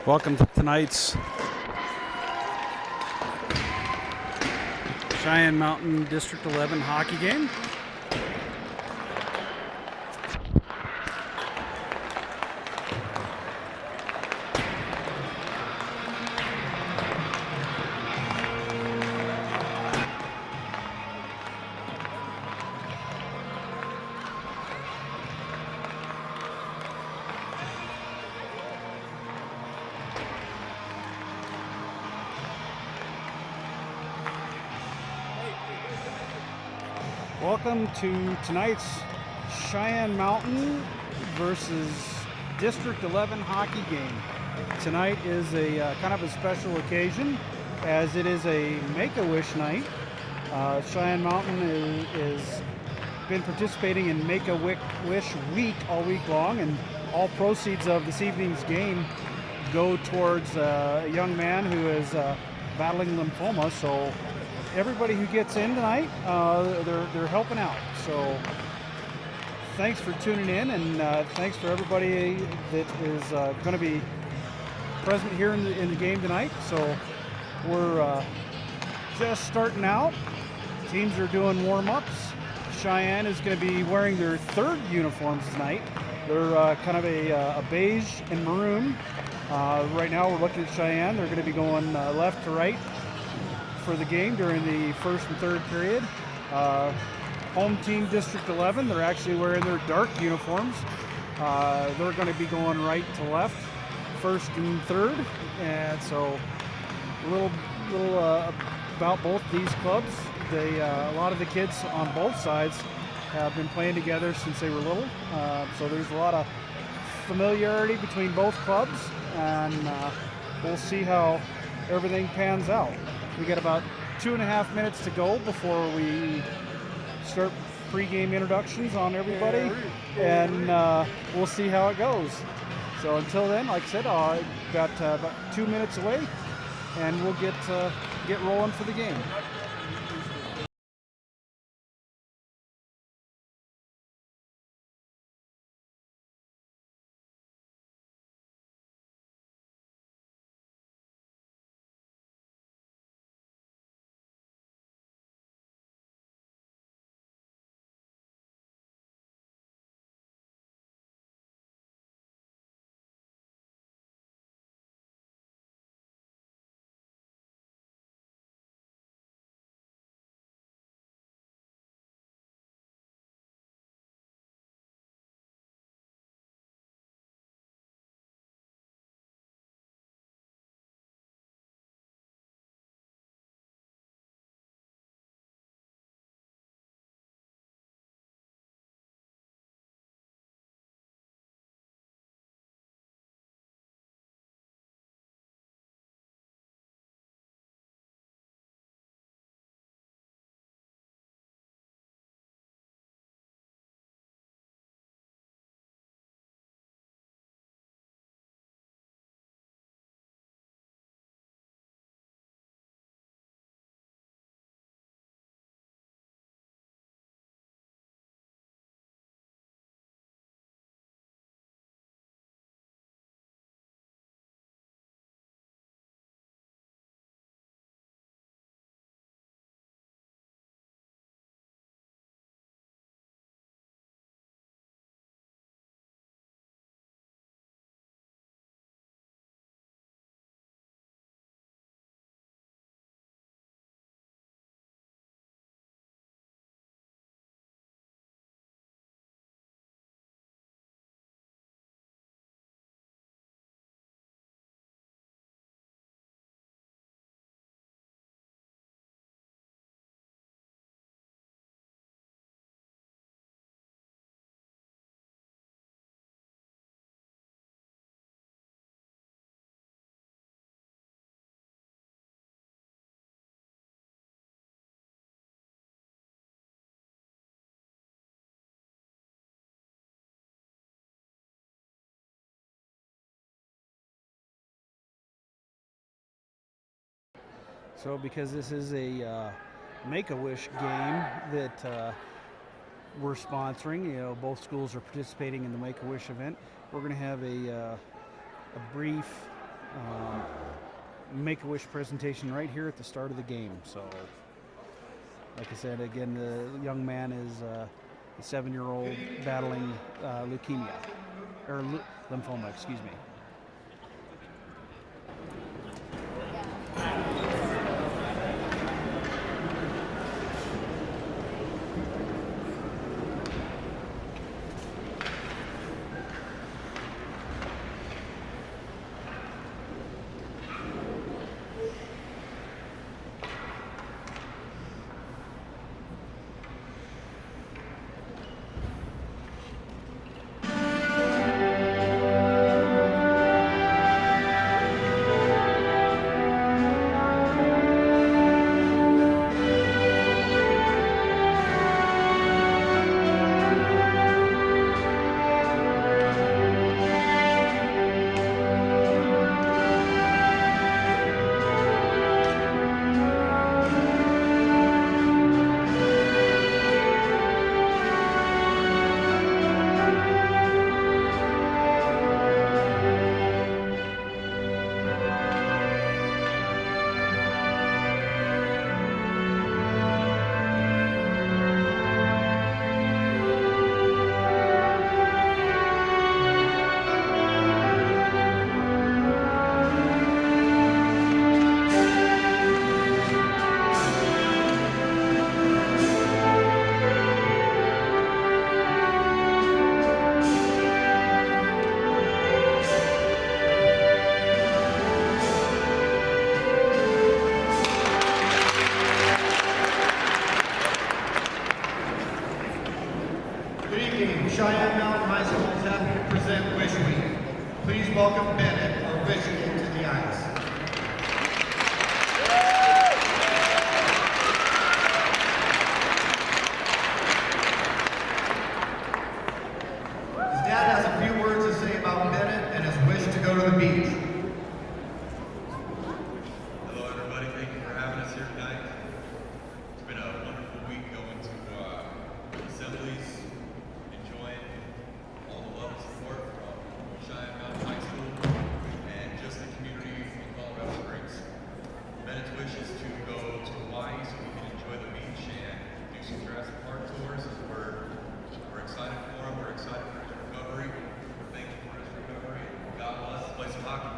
Welcome to tonight's Cheyenne Mountain District 11 hockey game. Welcome to tonight's Cheyenne Mountain versus District 11 hockey game. Tonight is a kind of a special occasion as it is a Make-A-Wish night. Cheyenne Mountain is been participating in Make-A-Wish week all week long, and all proceeds of this evening's game go towards a young man who is battling lymphoma. So everybody who gets in tonight, they're helping out. So thanks for tuning in, and thanks for everybody that is going to be present here in the game tonight. So we're just starting out. Teams are doing warm-ups. Cheyenne is going to be wearing their third uniforms tonight. They're kind of a beige and maroon. Right now we're looking at Cheyenne. They're going to be going left to right for the game during the first and third period. Home team District 11, they're actually wearing their dark uniforms. They're going to be going right to left, first and third. And so a little about both these clubs. A lot of the kids on both sides have been playing together since they were little. So there's a lot of familiarity between both clubs, and we'll see how everything pans out. We got about 2.5 minutes to go before we start pre-game introductions on everybody, and we'll see how it goes. So until then, like I said, got about 2 minutes away, and we'll get rolling for the game. So because this is a Make-A-Wish game that we're sponsoring, both schools are participating in the Make-A-Wish event, we're going to have a brief Make-A-Wish presentation right here at the start of the game. So, like I said, again, the young man is a 7-year-old battling leukemia, or lymphoma, excuse me. Cheyenne Mountain High School is happy to present Wish Week. Please welcome Bennett, our Wish Kid, to the ice. His dad has a few words to say about Bennett and his wish to go to the beach. Hello everybody, thank you for having us here tonight. It's been a wonderful week going to assemblies, enjoying all the love and support from Cheyenne Mountain High School and just the community in Colorado Springs. Bennett's wish is to go to Hawaii so we can enjoy the beach and do some Jurassic Park tours. We're excited for him, we're excited for his recovery, we're thankful for his recovery. God bless, play some hockey.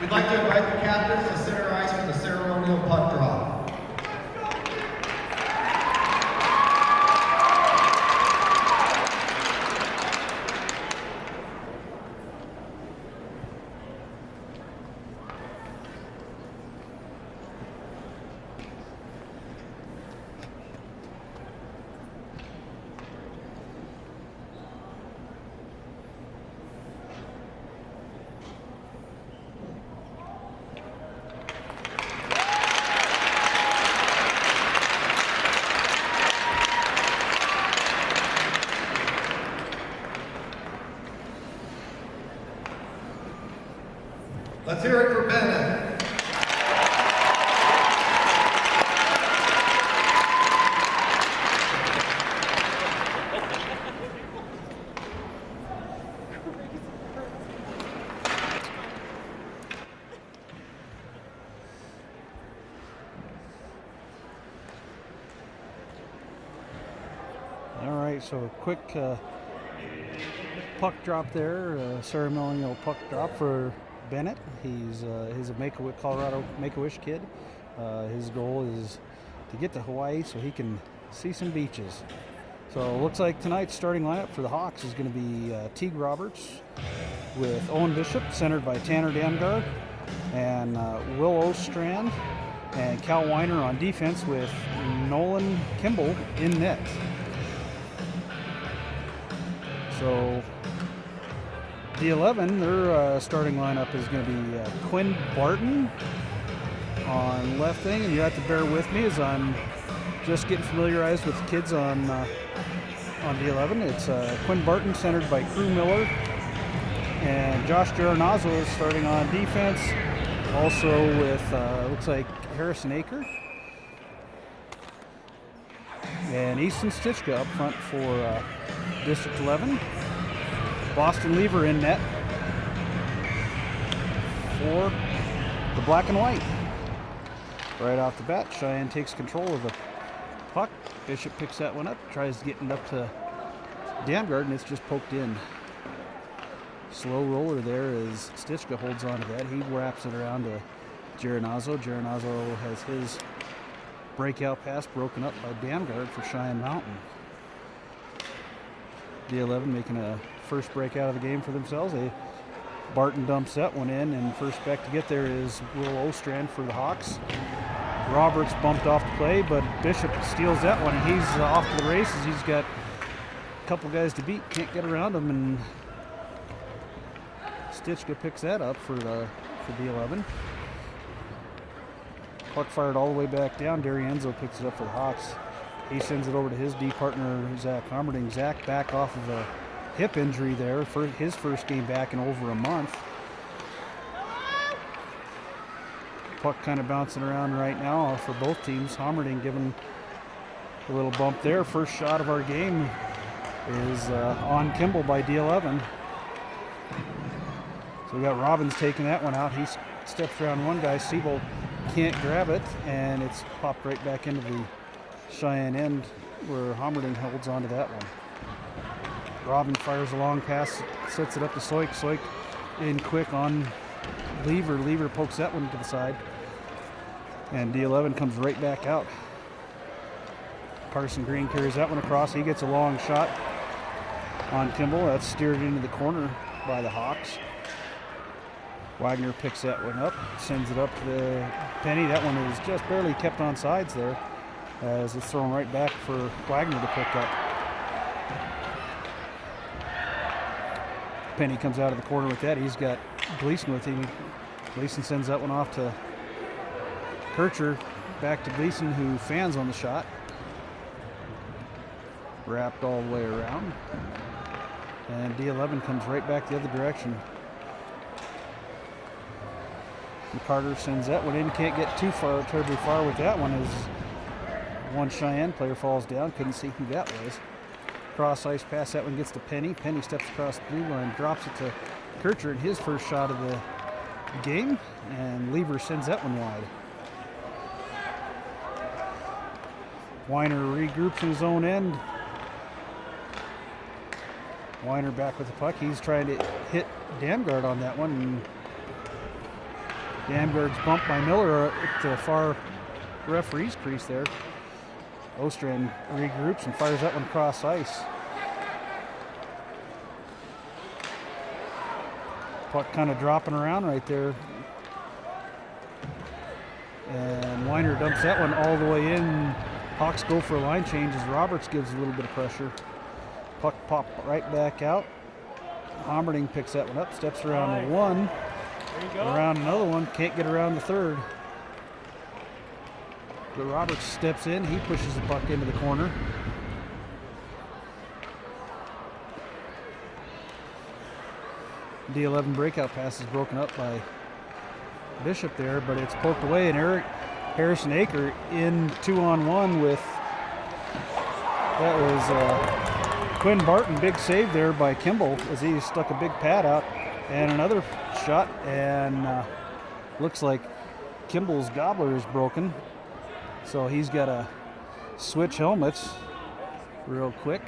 We'd like to invite the captains to center ice for the ceremonial puck drop. Let's hear it for Bennett. All right, so a quick puck drop there, ceremonial puck drop for Bennett. He's a Colorado Make-A-Wish kid. His goal is to get to Hawaii so he can see some beaches. So it looks like tonight's starting lineup for the Hawks is going to be Teague Roberts with Owen Bishop, centered by Tanner Damgard, and Will Ostrand and Cal Weiner on defense with Nolan Kimball in net. So the 11, their starting lineup is going to be Quinn Barton on left wing, and you have to bear with me as I'm just getting familiarized with the kids on the 11. It's Quinn Barton centered by Crew Miller, and Josh Geronazzo is starting on defense, also with looks like Harrison Aker. And Easton Stichka up front for District 11. Boston Lever in net for the black and white. Right off the bat, Cheyenne takes control of the puck. Bishop picks that one up, tries to get it up to Damgard, and it's just poked in. Slow roller there as Stichka holds on to that. He wraps it around to Geronazzo. Geronazzo has his breakout pass broken up by Damgard for Cheyenne Mountain. D11 making a first breakout of the game for themselves. Barton dumps that one in, and first back to get there is Will Ostrand for the Hawks. Roberts bumped off the play, but Bishop steals that one, and he's off to the races. He's got a couple guys to beat, can't get around him, and Stichka picks that up for D11. Puck fired all the way back down. D'Arienzo picks it up for the Hawks. He sends it over to his D partner, Zach Hommerding. Zach back off of a hip injury there for his first game back in over a month. Puck kind of bouncing around right now for both teams. Hommerding giving a little bump there. First shot of our game is on Kimball by D11. So we got Robbins taking that one out. He steps around one guy. Siebel can't grab it, and it's popped right back into the Cheyenne end where Hommerding holds on to that one. Robin fires a long pass, sets it up to Soik. Soik in quick on Lever. Lever pokes that one to the side, and D11 comes right back out. Carson Green carries that one across. He gets a long shot on Kimball. That's steered into the corner by the Hawks. Wagner picks that one up, sends it up to Penny. That one is just barely kept on sides there as it's thrown right back for Wagner to pick up. Penny comes out of the corner with that. He's got Gleason with him. Gleason sends that one off to Kircher. Back to Gleason, who fans on the shot. Wrapped all the way around. And D11 comes right back the other direction. And Carter sends that one in. Can't get terribly far with that one as one Cheyenne player falls down. Couldn't see who that was. Cross ice pass, that one gets to Penny. Penny steps across the blue line, drops it to Kircher in his first shot of the game, and Lever sends that one wide. Weiner regroups in his own end. Weiner back with the puck. He's trying to hit Damgard on that one, and Damgard's bumped by Miller at the far referee's crease there. Ostrand regroups and fires that one across ice. Puck kind of dropping around right there. And Weiner dumps that one all the way in. Hawks go for a line change as Roberts gives a little bit of pressure. Puck popped right back out. Hommerding picks that one up, steps around one, around another one, can't get around the third. But Roberts steps in, he pushes the puck into the corner. D11 breakout pass is broken up by Bishop there, but it's poked away, and Harrison Aker in 2-on-1 with, that was Quinn Barton. Big save there by Kimball as he stuck a big pad out, and another shot, and looks like Kimball's gobbler is broken. So he's got to switch helmets real quick.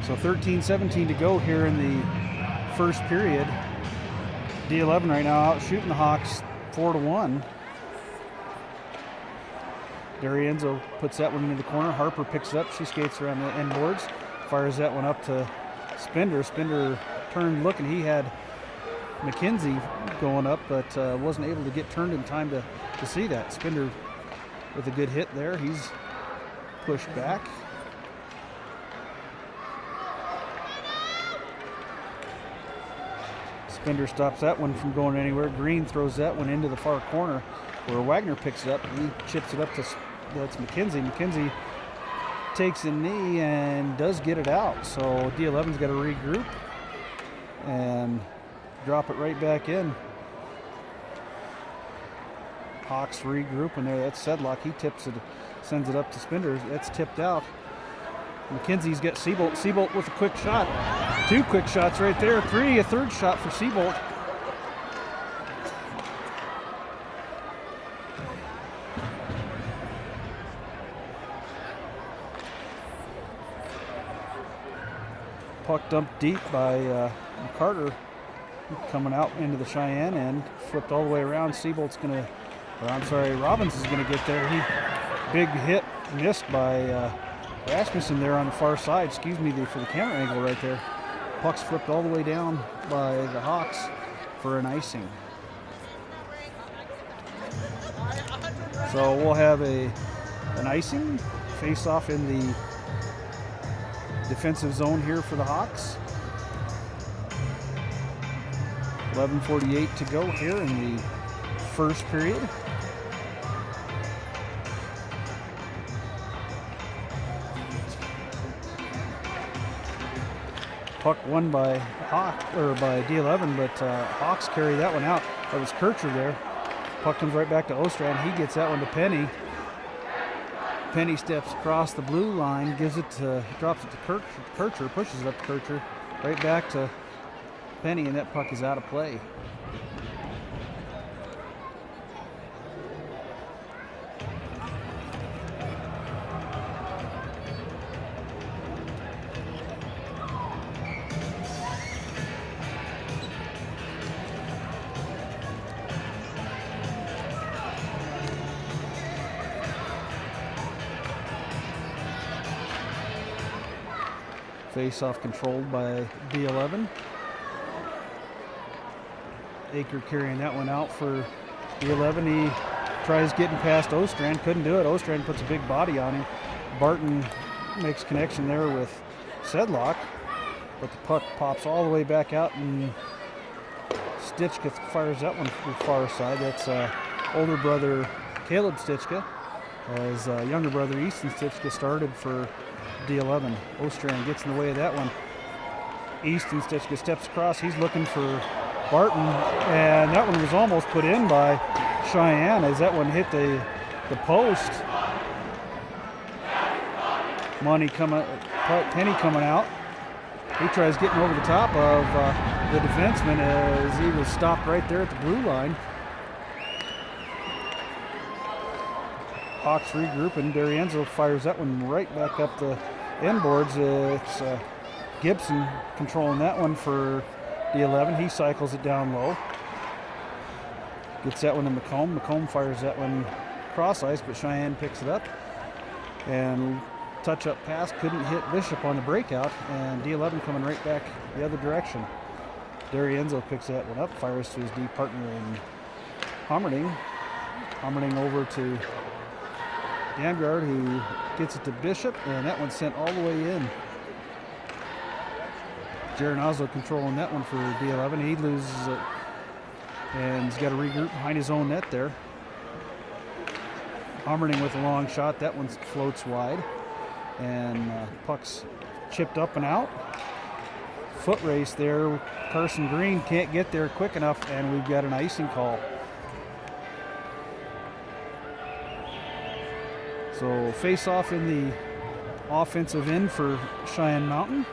So 13-17 to go here in the first period. D11 right now out shooting the Hawks 4-1. D'Arienzo puts that one into the corner. Harper picks it up. She skates around the end boards. Fires that one up to Spender. Spender turned looking. He had McKenzie going up, but wasn't able to get turned in time to see that. Spender with a good hit there. He's pushed back. Spender stops that one from going anywhere. Green throws that one into the far corner where Wagner picks it up. He chips it up to, that's McKenzie. McKenzie takes a knee and does get it out. So D11's got to regroup. And drop it right back in. Hawks regroup in there. That's Sedlock. He tips it, sends it up to Spinders. That's tipped out. McKenzie's got Seabolt. Seabolt with a quick shot. 2 quick shots right there. 3, a third shot for Seabolt. Puck dumped deep by Carter, coming out into the Cheyenne end, flipped all the way around. Seabolt's gonna, or I'm sorry, Robbins is gonna get there. Big hit missed by Rasmussen there on the far side. Excuse me for the camera angle right there. Puck's flipped all the way down by the Hawks for an icing. So we'll have an icing face-off in the defensive zone here for the Hawks. 11:48 to go here in the first period. Puck won by by D11, but Hawks carry that one out. That was Kircher there. Puck comes right back to Ostrand. He gets that one to Penny. Penny steps across the blue line, gives it to, drops it to Kircher, pushes it up to Kircher, right back to Penny, and that puck is out of play. Face-off controlled by D11. Aker carrying that one out for D11. He tries getting past Ostrand, couldn't do it. Ostrand puts a big body on him. Barton makes connection there with Sedlock, but the puck pops all the way back out, and Stitchka fires that one to the far side. That's older brother Caleb Stitchka, as younger brother Easton Stitchka started for D11. Ostrand gets in the way of that one. Easton Stitchka steps across. He's looking for Barton, and that one was almost put in by Cheyenne as that one hit the post. Penny coming out. He tries getting over the top of the defenseman as he was stopped right there at the blue line. Hawks regroup, and D'Arienzo fires that one right back up the end boards. It's Gibson controlling that one for D11. He cycles it down low. Gets that one to McComb. McComb fires that one cross ice, but Cheyenne picks it up. And touch-up pass couldn't hit Bishop on the breakout, and D11 coming right back the other direction. D'Arienzo picks that one up, fires to his D partner in Hommerding. Hommerding over to Damgard, who gets it to Bishop, and that one's sent all the way in. Geronazzo controlling that one for D11. He loses it, and he's got to regroup behind his own net there. Hommerding with a long shot. That one floats wide, and puck's chipped up and out. Foot race there. Carson Green can't get there quick enough, and we've got an icing call. So face off in the offensive end for Cheyenne Mountain.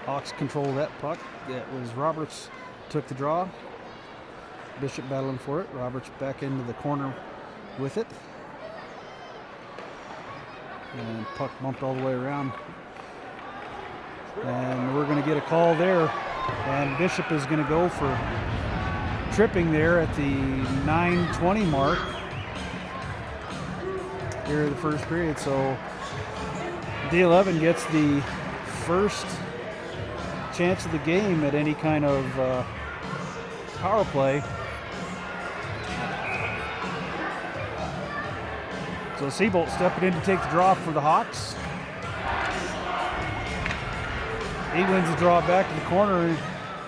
Hawks control that puck. That was Roberts took the draw. Bishop battling for it. Roberts back into the corner with it. And puck bumped all the way around. And we're going to get a call there. And Bishop is going to go for tripping there at the 9:20 mark here in the first period. So D11 gets the first chance of the game at any kind of power play. So Seabolt stepping in to take the draw for the Hawks. He wins the draw back to the corner.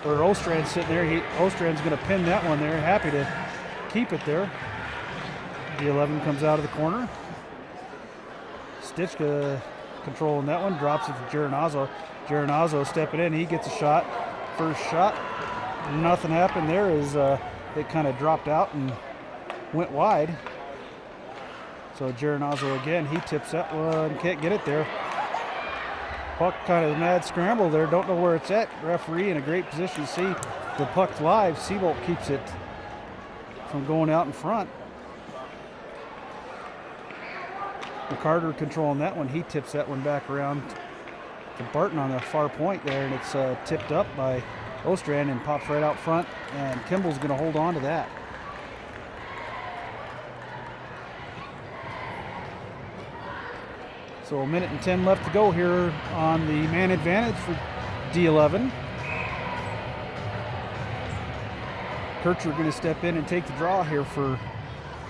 or Ostrand's sitting there. Ostrand's going to pin that one there. Happy to keep it there. D11 comes out of the corner. Stichka controlling that one, drops it to Giranazzo. Giranazzo stepping in, he gets a shot. First shot, nothing happened there as it kind of dropped out and went wide. So Giranazzo again, he tips that one, can't get it there. Puck kind of mad scramble there, don't know where it's at. Referee in a great position to see the puck live. Seabolt keeps it from going out in front. McCarter controlling that one. He tips that one back around to Barton on the far point there, and it's tipped up by Ostrand and pops right out front, and Kimball's going to hold on to that. So a minute and 10 left to go here on the man advantage for D11. Kircher going to step in and take the draw here for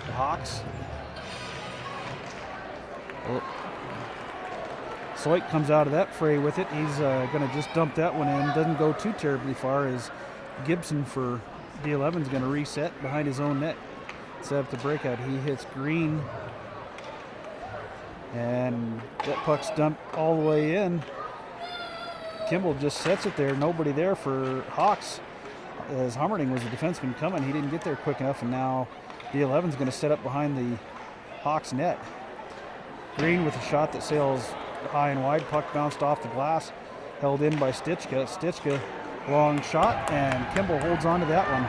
the Hawks. Soit comes out of that fray with it. He's going to just dump that one in. Doesn't go too terribly far as Gibson for D11 is going to reset behind his own net. Set up the breakout. He hits Green. And that puck's dumped all the way in. Kimball just sets it there. Nobody there for Hawks. As Hummerding was a defenseman coming, he didn't get there quick enough, and now D11's going to set up behind the Hawks net. Green with a shot that sails high and wide. Puck bounced off the glass, held in by Stichka. Stichka, long shot, and Kimball holds on to that one.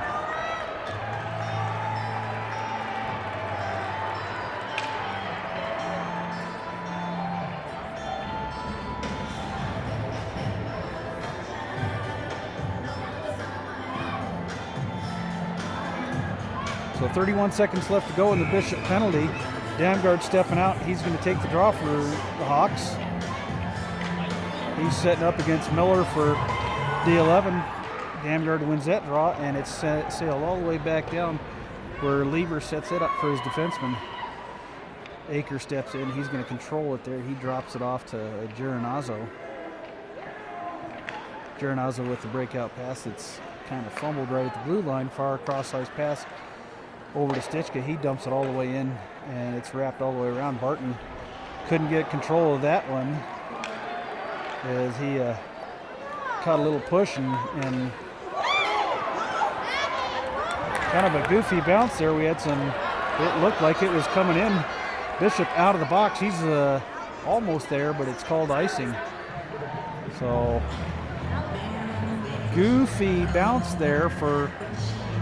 So 31 seconds left to go in the Bishop penalty. Damgard stepping out. He's going to take the draw for the Hawks. He's setting up against Miller for D11. Damgard wins that draw, and it's sailed all the way back down where Lever sets it up for his defenseman. Aker steps in. He's going to control it there. He drops it off to Giranazzo. Giranazzo with the breakout pass. It's kind of fumbled right at the blue line. Far cross-ice pass over to Stichka. He dumps it all the way in, and it's wrapped all the way around. Barton couldn't get control of that one as he caught a little push and kind of a goofy bounce there. We had it looked like it was coming in. Bishop out of the box. He's almost there, but it's called icing. So goofy bounce there for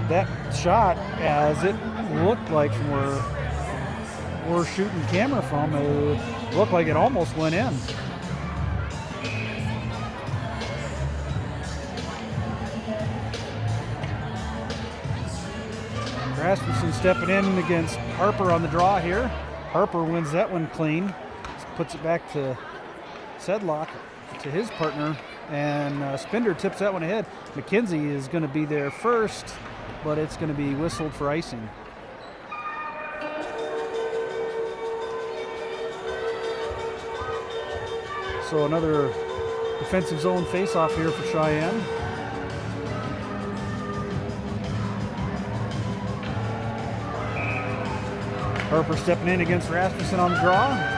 that shot, as it looked like from where we're shooting camera from, it looked like it almost went in. Rasmussen stepping in against Harper on the draw here. Harper wins that one clean. Puts it back to Sedlock, to his partner, and Spinder tips that one ahead. McKenzie is going to be there first, but it's going to be whistled for icing. So another defensive zone face-off here for Cheyenne. Harper stepping in against Rasmussen on the draw.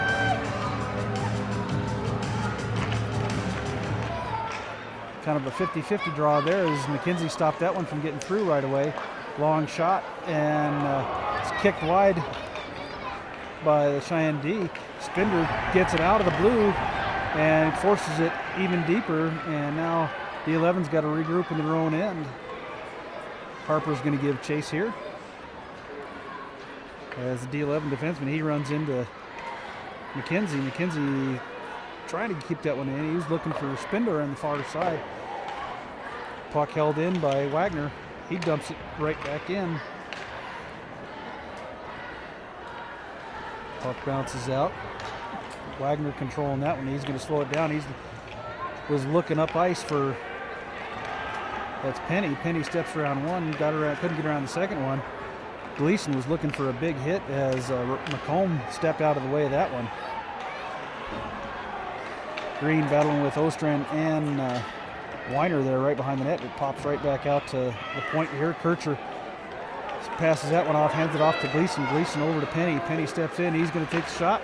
Kind of a 50-50 draw there as McKenzie stopped that one from getting through right away. Long shot, and it's kicked wide by the Cheyenne D. Spinder gets it out of the blue and forces it even deeper, and now the 11's got to regroup in their own end. Harper's going to give chase here. As the D11 defenseman, he runs into McKenzie. McKenzie trying to keep that one in. He was looking for Spinder on the far side. Puck held in by Wagner. He dumps it right back in. Puck bounces out. Wagner controlling that one. He's going to slow it down. He was looking up ice for, that's Penny. Penny steps around one, couldn't get around the second one. Gleason was looking for a big hit as McComb stepped out of the way of that one. Green battling with Ostrand and Weiner there right behind the net. It pops right back out to the point here. Kircher passes that one off, hands it off to Gleason. Gleason over to Penny. Penny steps in. He's going to take the shot.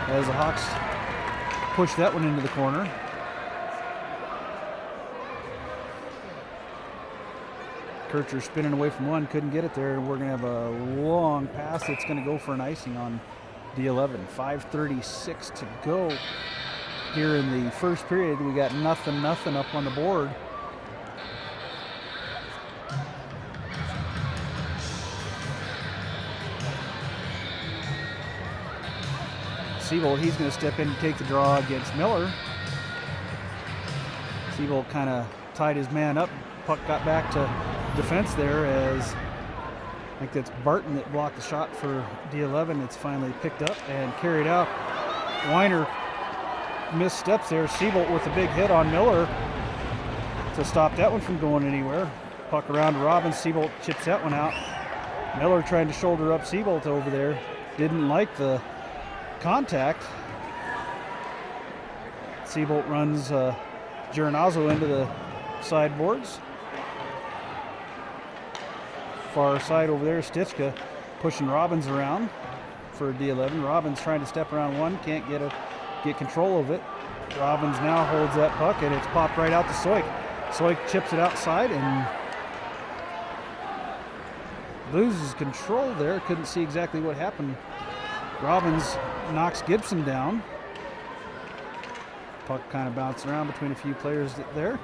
As the Hawks push that one into the corner. Kircher spinning away from one, couldn't get it there, and we're going to have a long pass that's going to go for an icing on D11. 5:36 to go here in the first period. We got nothing up on the board. Siebold, he's going to step in and take the draw against Miller. Siebold kind of tied his man up. Puck got back to defense there, as I think that's Barton that blocked the shot for D11. It's finally picked up and carried out. Weiner missteps there. Siebold with a big hit on Miller to stop that one from going anywhere. Puck around to Robbins. Siebold chips that one out. Miller trying to shoulder up Siebold over there. Didn't like the contact. Siebold runs Giernazzo into the sideboards. Far side over there, Stitchka pushing Robbins around for D11. Robbins trying to step around one, can't get control of it. Robbins now holds that puck, and it's popped right out to Soik. Soik chips it outside and loses control there. Couldn't see exactly what happened. Robbins knocks Gibson down. Puck kind of bounced around between a few players there.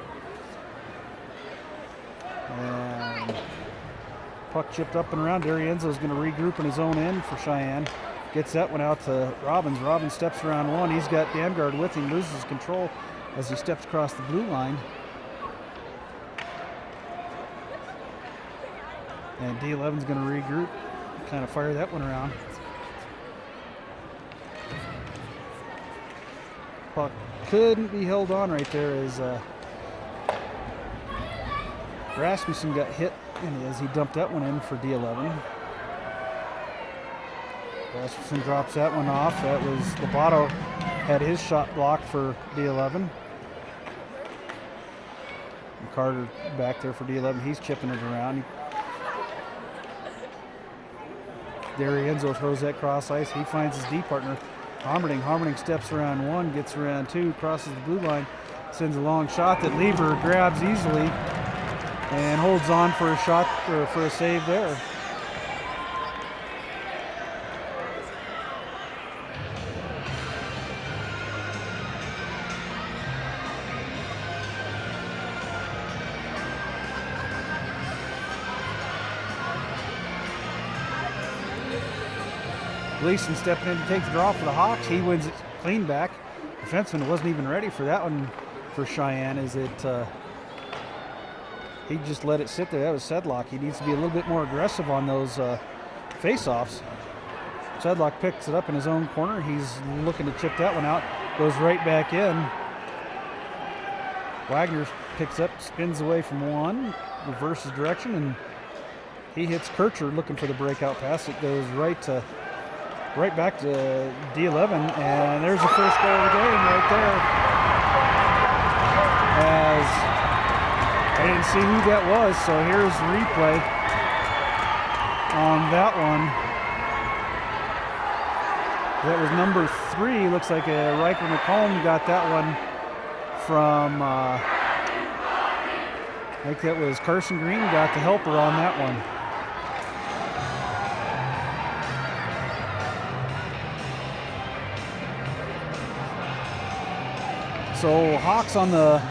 And puck chipped up and around. D'Arienzo's going to regroup in his own end for Cheyenne. Gets that one out to Robbins. Robbins steps around one. He's got Damgard with him, loses control as he steps across the blue line. And D11's going to regroup, kind of fire that one around. Puck couldn't be held on right there as Rasmussen got hit, and as he dumped that one in for D11. Rasmussen drops that one off. That was Lobato had his shot blocked for D11. And Carter back there for D11. He's chipping it around. D'Arienzo throws that cross ice. He finds his D partner, Harmerding. Harmerding steps around one, gets around two, crosses the blue line, sends a long shot that Lever grabs easily and holds on for a shot or for a save there. Gleason stepping in to take the draw for the Hawks. He wins it clean back. Defenseman wasn't even ready for that one for Cheyenne, as it he just let it sit there. That was Sedlock. He needs to be a little bit more aggressive on those face-offs. Sedlock picks it up in his own corner. He's looking to chip that one out. Goes right back in. Wagner picks up, spins away from one, reverses direction, and he hits Kircher looking for the breakout pass. It goes right back to D11, and there's the first goal of the game right there. As I didn't see who that was, so here's the replay on that one. That was number 3. Looks like Riker McComb got that one from, I think that was Carson Green got the helper on that one. So Hawks on the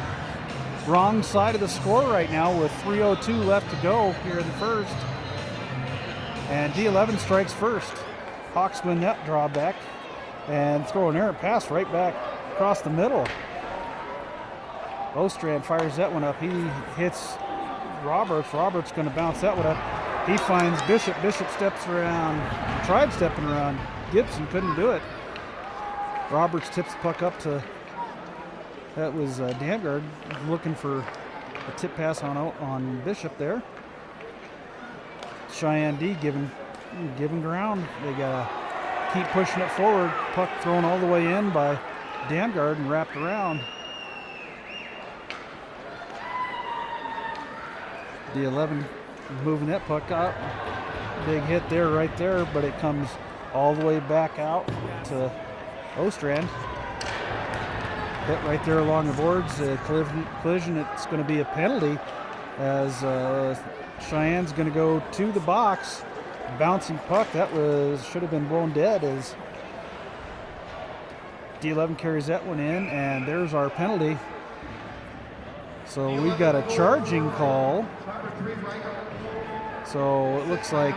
wrong side of the score right now with 3:02 left to go here in the first. And D11 strikes first. Hawks win that drawback and throw an errant pass right back across the middle. Ostrand fires that one up. He hits Roberts. Roberts going to bounce that one up. He finds Bishop. Bishop steps around, tried stepping around Gibson, couldn't do it. Roberts tips the puck up to, that was Damgard looking for a tip pass on Bishop there. Cheyenne D giving ground. They gotta keep pushing it forward. Puck thrown all the way in by Damgard and wrapped around. D11 moving that puck out. Big hit there, right there, but it comes all the way back out to Ostrand. Hit right there along the boards. Collision, it's going to be a penalty as Cheyenne's going to go to the box. Bouncing puck, that should have been blown dead as D11 carries that one in, and there's our penalty. So we've got a charging call. So it looks like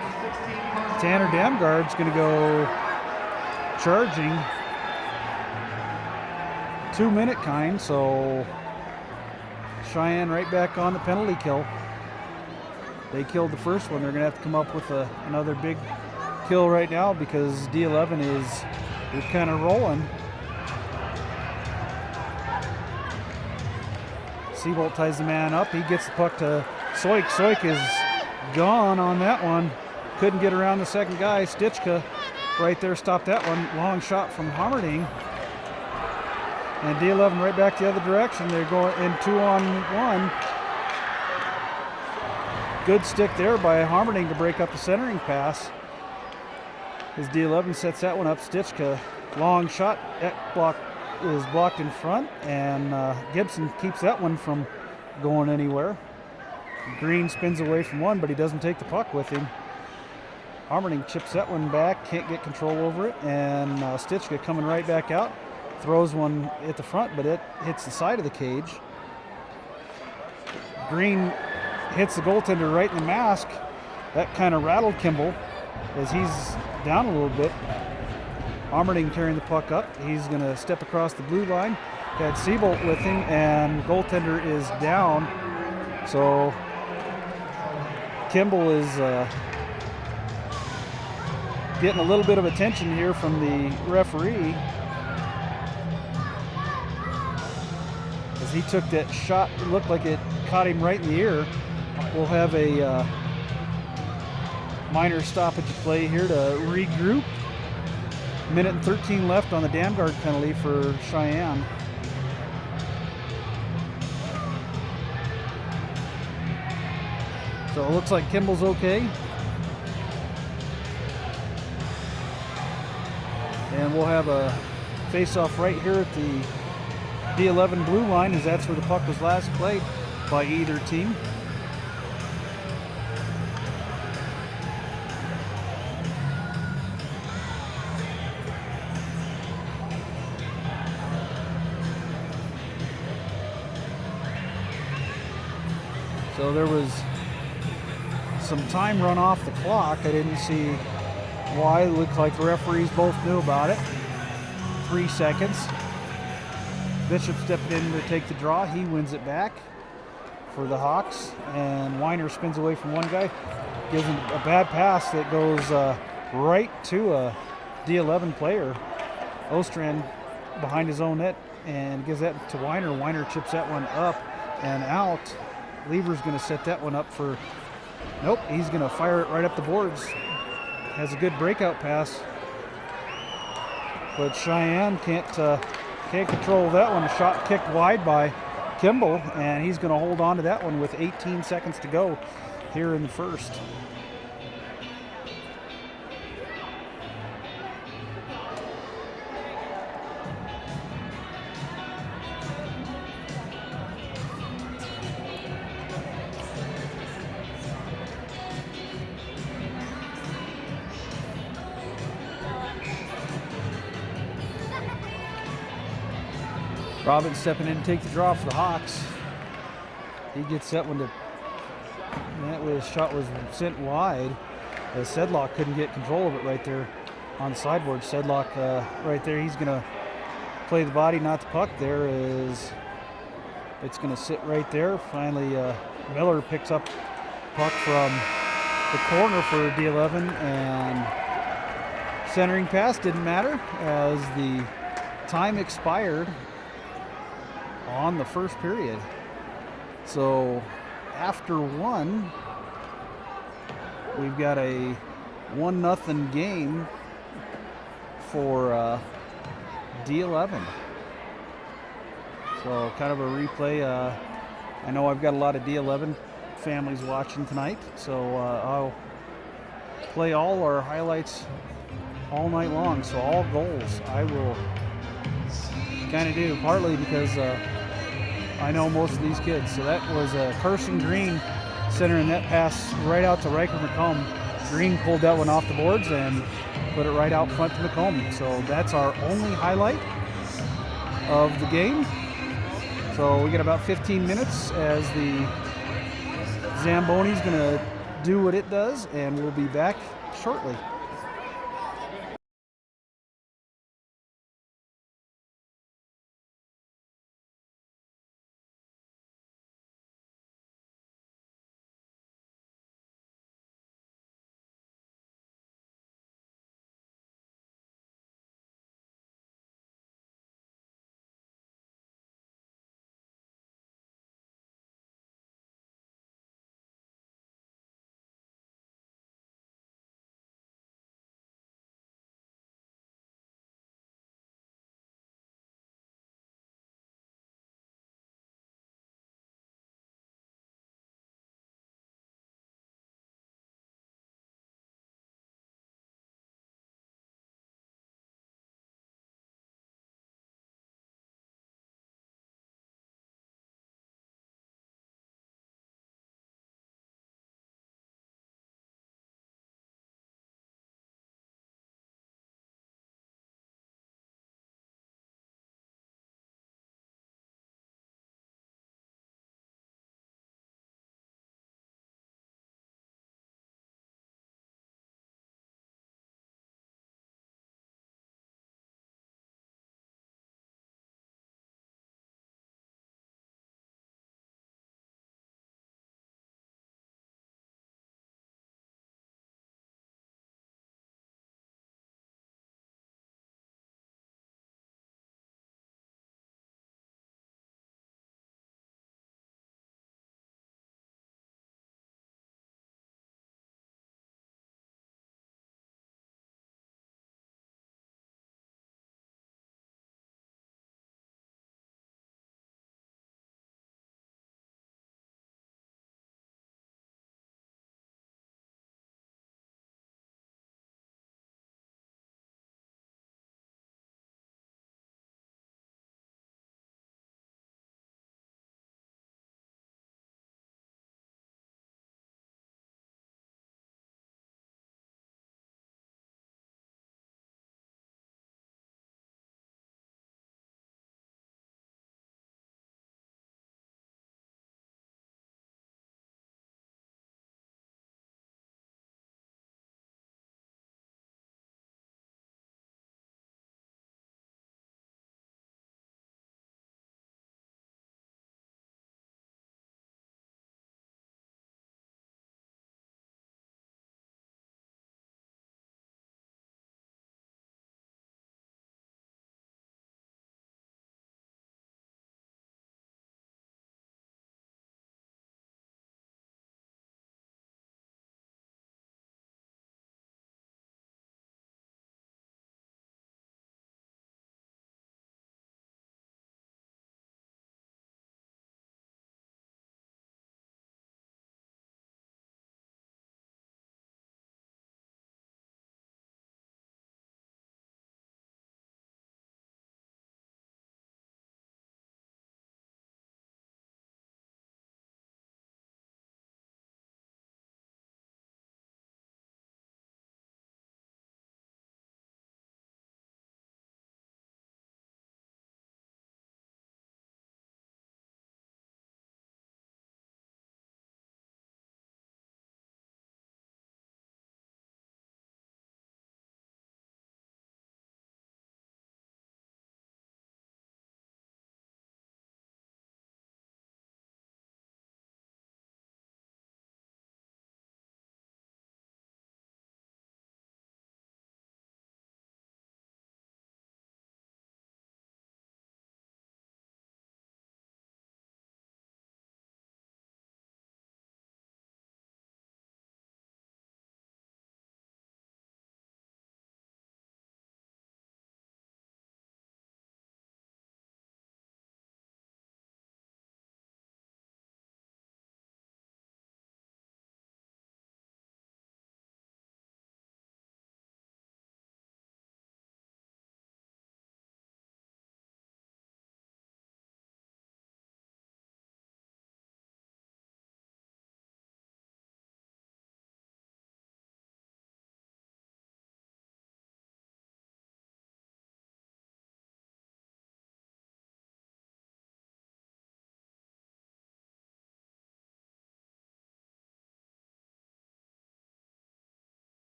Tanner Damgard's going to go charging. 2-minute kind, so Cheyenne right back on the penalty kill. They killed the first one. They're going to have to come up with another big kill right now because D11 is kind of rolling. Seabolt ties the man up. He gets the puck to Soik. Soik is gone on that one. Couldn't get around the second guy. Stichka right there stopped that one. Long shot from Hammerding. And D11 right back the other direction. They're going in 2-on-1. Good stick there by Hammerding to break up the centering pass. As D11 sets that one up. Stichka, long shot. That block is blocked in front, and Gibson keeps that one from going anywhere. Green spins away from one, but he doesn't take the puck with him. Hammerding chips that one back, can't get control over it, and Stichka coming right back out. Throws one at the front, but it hits the side of the cage. Green hits the goaltender right in the mask. That kind of rattled Kimball as he's down a little bit. Hammerding carrying the puck up. He's going to step across the blue line. Got Seabolt with him, and goaltender is down. So Kimball is getting a little bit of attention here from the referee. As he took that shot, it looked like it caught him right in the ear. We'll have a minor stoppage play here to regroup. Minute and 13 left on the Damgard penalty for Cheyenne. So it looks like Kimball's okay. And we'll have a face-off right here at the D11 blue line, as that's where the puck was last played by either team. So there was some time run off the clock. I didn't see why. It looked like the referees both knew about it. 3 seconds. Bishop stepping in to take the draw. He wins it back for the Hawks. And Weiner spins away from one guy. Gives him a bad pass that goes right to a D11 player. Ostrand behind his own net and gives that to Weiner. Weiner chips that one up and out. Lever's going to set that one up for... Nope, he's going to fire it right up the boards. Has a good breakout pass. But Cheyenne can't control that one. A shot kicked wide by Kimball, and he's going to hold on to that one with 18 seconds to go here in the first. Robin stepping in to take the draw for the Hawks. He gets that one to... That shot was sent wide. Sedlock couldn't get control of it right there on the sideboard. Sedlock right there, he's going to play the body, not the puck. There is... It's going to sit right there. Finally, Miller picks up puck from the corner for D11, and centering pass didn't matter as the time expired on the first period. So after one, we've got a 1-0 game for D11. So kind of a replay. I know I've got a lot of D11 families watching tonight. So I'll play all our highlights all night long. So all goals I will kind of do, partly because I know most of these kids. So that was Carson Green centering that pass right out to Riker McComb. Green pulled that one off the boards and put it right out front to McComb. So that's our only highlight of the game. So we got about 15 minutes as the Zamboni's going to do what it does, and we'll be back shortly.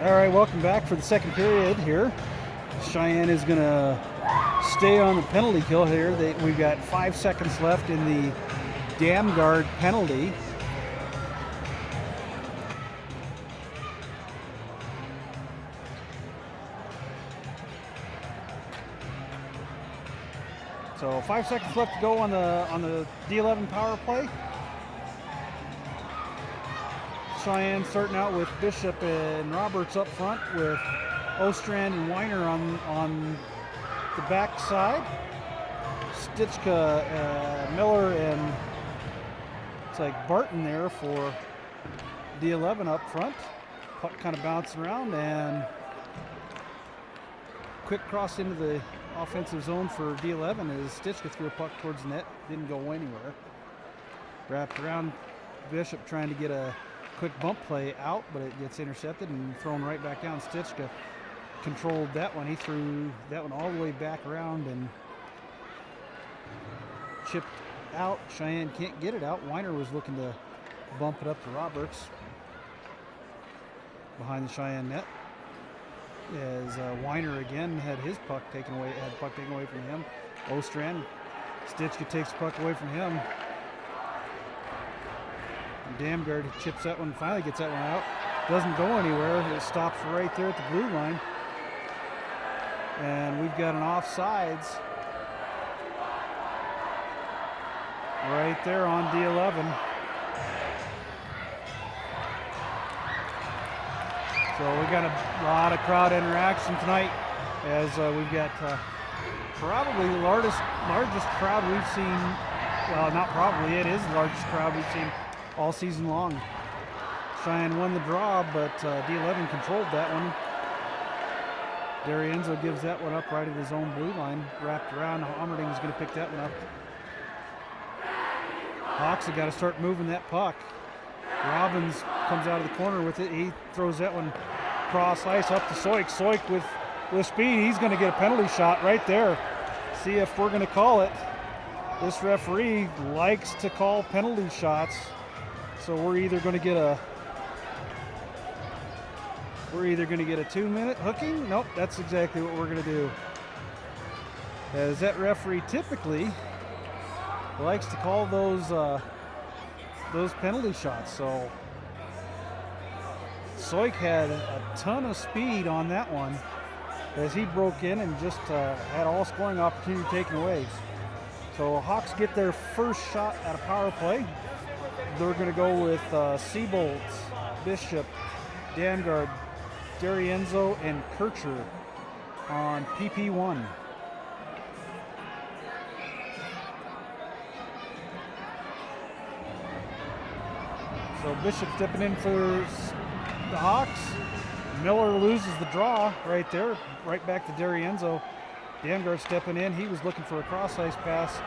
All right, welcome back for the second period here. Cheyenne is going to stay on the penalty kill here. We've got 5 seconds left in the dam guard penalty. So 5 seconds left to go on the D11 power play. Cheyenne starting out with Bishop and Roberts up front, with Ostrand and Weiner on the back side. Stichka, Miller, and it's like Barton there for D11 up front. Puck kind of bouncing around, and quick cross into the offensive zone for D11 as Stichka threw a puck towards the net. Didn't go anywhere. Wrapped around Bishop trying to get a quick bump play out, but it gets intercepted and thrown right back down. Stichka controlled that one. He threw that one all the way back around and chipped out. Cheyenne can't get it out. Weiner was looking to bump it up to Roberts behind the Cheyenne net, as Weiner again had his puck taken away, from him. Ostrand, Stichka takes the puck away from him. Damgard chips that one, finally gets that one out. Doesn't go anywhere. It stops right there at the blue line. And we've got an offsides right there on D11. So we got a lot of crowd interaction tonight, as we've got probably the largest crowd we've seen. Well, not probably, it is the largest crowd we've seen all season long. Cheyenne won the draw, but D11 controlled that one. D'Arienzo gives that one up right at his own blue line. Wrapped around, Hommerding's going to pick that one up. Hawks have got to start moving that puck. Robbins comes out of the corner with it. He throws that one cross ice up to Soik. Soik with speed. He's going to get a penalty shot right there. See if we're going to call it. This referee likes to call penalty shots. So we're either going to get a 2-minute hooking. Nope, that's exactly what we're going to do. As that referee typically likes to call those penalty shots. So Soik had a ton of speed on that one, as he broke in and just had all scoring opportunity taken away. So Hawks get their first shot at a power play. They're going to go with Seabolt, Bishop, Damgard, D'Arienzo, and Kircher on PP1. So Bishop stepping in for the Hawks. Miller loses the draw right there, right back to D'Arienzo. Damgard stepping in. He was looking for a cross-ice pass.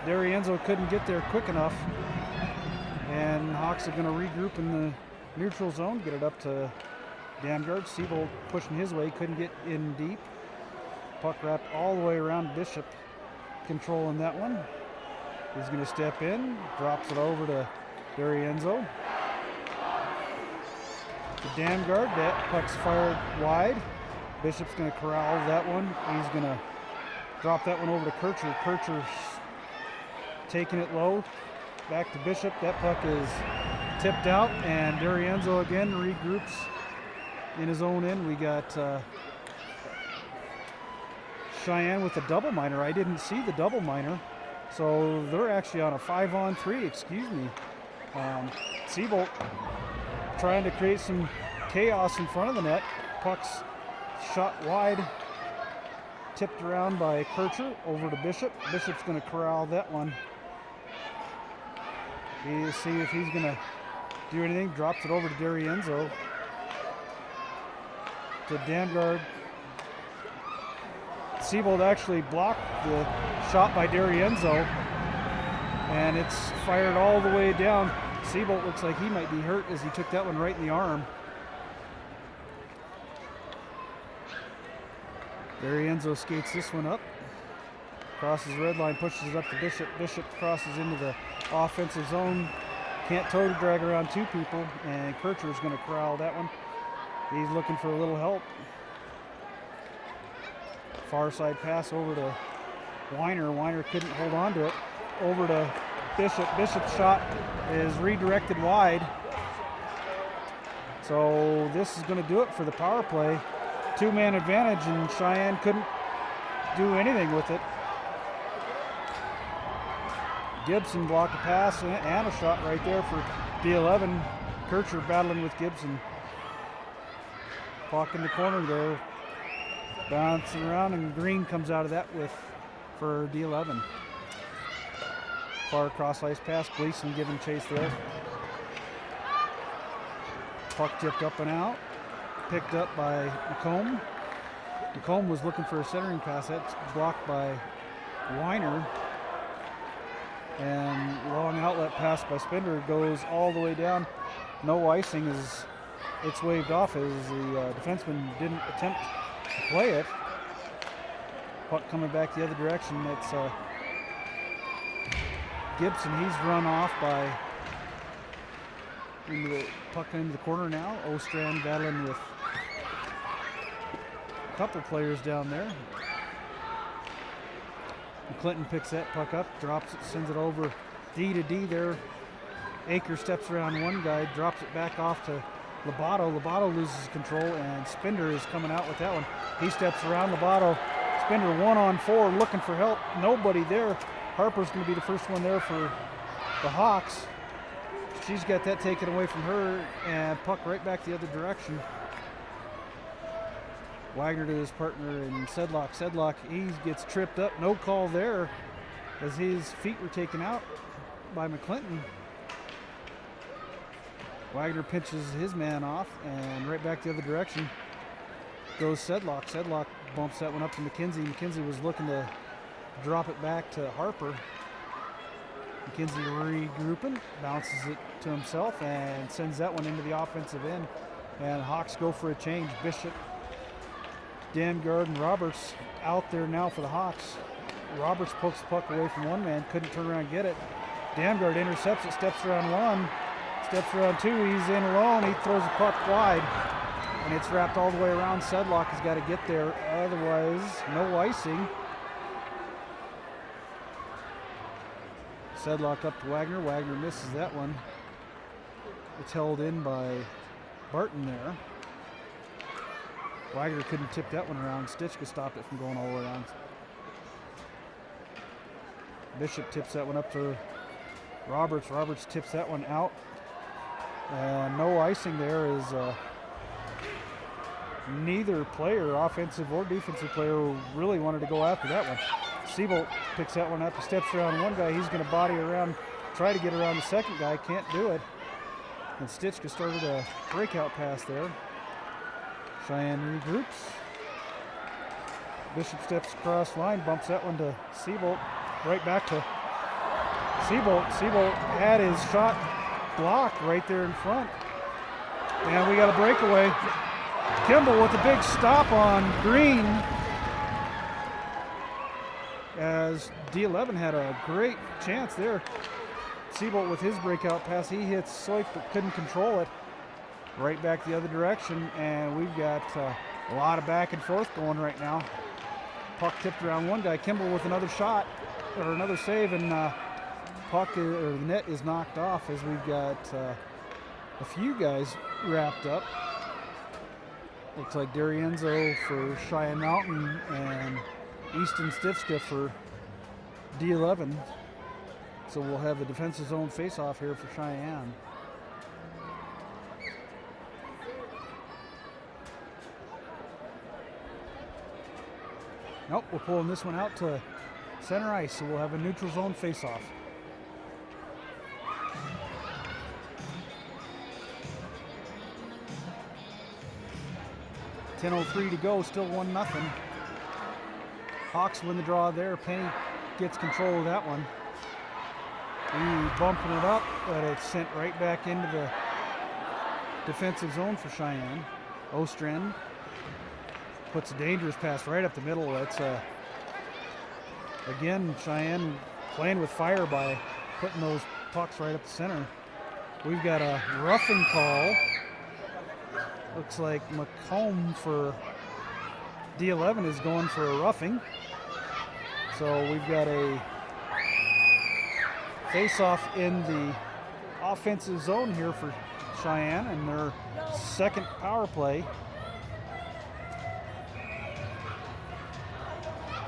D'Arienzo couldn't get there quick enough. And Hawks are going to regroup in the neutral zone, get it up to Damgard. Seabold pushing his way, couldn't get in deep. Puck wrapped all the way around Bishop, controlling that one. He's going to step in, drops it over to D'Arienzo. To Damgard, that puck's fired wide. Bishop's going to corral that one. He's going to drop that one over to Kircher. Kircher's taking it low. Back to Bishop. That puck is tipped out, and D'Arienzo again regroups in his own end. We got Cheyenne with a double minor. I didn't see the double minor, so they're actually on a 5-on-3. Excuse me. Seabolt trying to create some chaos in front of the net. Puck's shot wide, tipped around by Kircher over to Bishop. Bishop's going to corral that one. See if he's going to do anything. Drops it over to D'Arienzo. To Damgard. Seabold actually blocked the shot by D'Arienzo, and it's fired all the way down. Seabold looks like he might be hurt as he took that one right in the arm. D'Arienzo skates this one up. Crosses the red line, pushes it up to Bishop. Bishop crosses into the offensive zone. Can't toe drag around two people, and Kircher is going to corral that one. He's looking for a little help. Far side pass over to Weiner. Weiner couldn't hold on to it. Over to Bishop. Bishop's shot is redirected wide. So this is going to do it for the power play. Two-man advantage, and Cheyenne couldn't do anything with it. Gibson blocked a pass and a shot right there for D11. Kircher battling with Gibson. Puck in the corner there. Bouncing around, and Green comes out of that for D11. Far cross ice pass. Gleason giving chase there. Puck tipped up and out. Picked up by McComb. McComb was looking for a centering pass. That's blocked by Weiner. And long outlet pass by Spender goes all the way down. No icing as it's waved off as the defenseman didn't attempt to play it. Puck coming back the other direction. It's Gibson. He's run off by puck into the corner now. Ostrand battling with a couple players down there. And Clinton picks that puck up, drops it, sends it over D to D there. Aker steps around one guy, drops it back off to Lobato. Lobato loses control, and Spender is coming out with that one. He steps around Lobato. Spender 1-on-4 looking for help. Nobody there. Harper's going to be the first one there for the Hawks. She's got that taken away from her, and puck right back the other direction. Wagner to his partner in Sedlock. Sedlock, he gets tripped up. No call there as his feet were taken out by McClinton. Wagner pinches his man off, and right back the other direction goes Sedlock. Sedlock bumps that one up to McKenzie. McKenzie was looking to drop it back to Harper. McKenzie regrouping, bounces it to himself, and sends that one into the offensive end. And Hawks go for a change. Bishop, Dangard, and Roberts out there now for the Hawks. Roberts pokes the puck away from one man, couldn't turn around and get it. Dangard intercepts it, steps around one, steps around two, he's in alone, he throws the puck wide, and it's wrapped all the way around. Sedlock has got to get there, otherwise no icing. Sedlock up to Wagner. Wagner misses that one. It's held in by Barton there. Wagner couldn't tip that one around. Stitchka stopped it from going all the way around. Bishop tips that one up to Roberts. Roberts tips that one out. No icing there is neither player, offensive or defensive player, really wanted to go after that one. Siebold picks that one up. He steps around one guy. He's going to body around, try to get around the second guy. Can't do it. And Stitchka started a breakout pass there. Cheyenne regroups. Bishop steps across line, bumps that one to Siebold. Right back to Siebold. Siebold had his shot blocked right there in front. And we got a breakaway. Kimball with a big stop on Green. As D11 had a great chance there. Siebold with his breakout pass, he hits Soik but couldn't control it. Right back the other direction, and we've got a lot of back and forth going right now. Puck tipped around one guy. Kimball with another shot, or another save, and puck or the net is knocked off as we've got a few guys wrapped up. Looks like Darienzo for Cheyenne Mountain and Easton Stitchka for D11. So we'll have a defensive zone face-off here for Cheyenne. Nope, we're pulling this one out to center ice, so we'll have a neutral zone face-off. .10:03 to go, still 1-0. Hawks win the draw there. Penny gets control of that one. Bumping it up, but it's sent right back into the defensive zone for Cheyenne. Ostrand puts a dangerous pass right up the middle. That's again Cheyenne playing with fire by putting those pucks right up the center. We've got a roughing call Looks like McComb for D11 is going for a roughing. So we've got a face-off in the offensive zone here for Cheyenne and their second power play.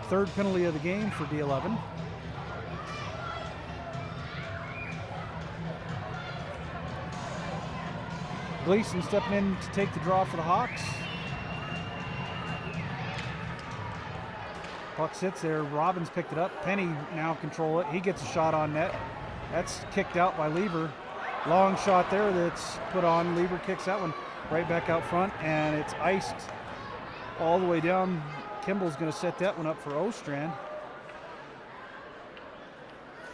Third penalty of the game for D11. Gleason stepping in to take the draw for the Hawks. Puck sits there. Robbins picked it up. Penny now control it. He gets a shot on net. That's kicked out by Lever. Long shot there that's put on. Lever kicks that one right back out front, and it's iced all the way down. Kimball's going to set that one up for Ostrand.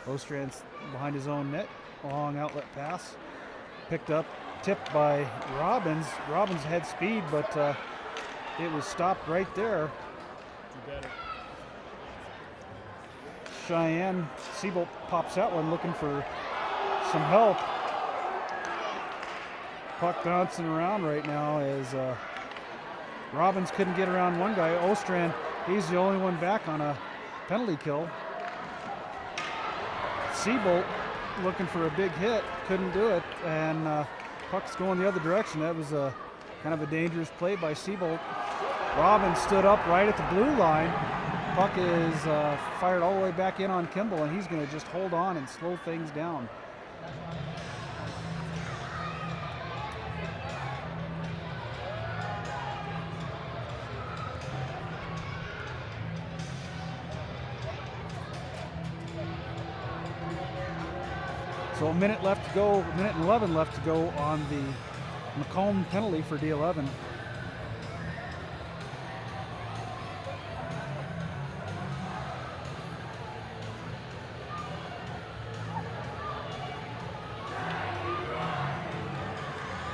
Ostrand's behind his own net. Long outlet pass. Picked up, tipped by Robbins. Robbins had speed, but it was stopped right there. Cheyenne, Siebold pops that one looking for some help. Puck bouncing around right now as Robbins couldn't get around one guy. Ostrand, he's the only one back on a penalty kill. Siebold looking for a big hit, couldn't do it, and puck's going the other direction. That was a kind of a dangerous play by Siebold. Robbins stood up right at the blue line. Puck is fired all the way back in on Kimball, and he's going to just hold on and slow things down. So a minute left to go, a minute and 11 left to go on the McComb penalty for D11.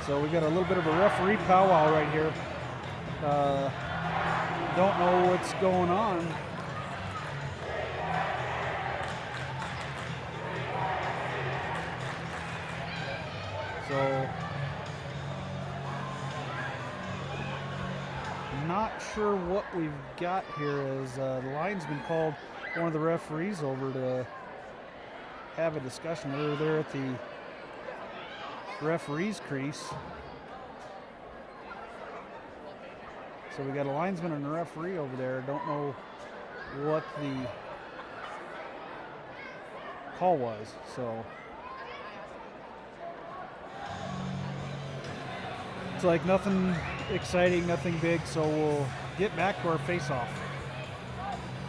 So we got a little bit of a referee powwow right here. Don't know what's going on. So, not sure what we've got here as the linesman called one of the referees over to have a discussion. They're there at the referee's crease. So we got a linesman and a referee over there. Don't know what the call was, so. It's like nothing exciting, nothing big, so we'll get back to our face-off.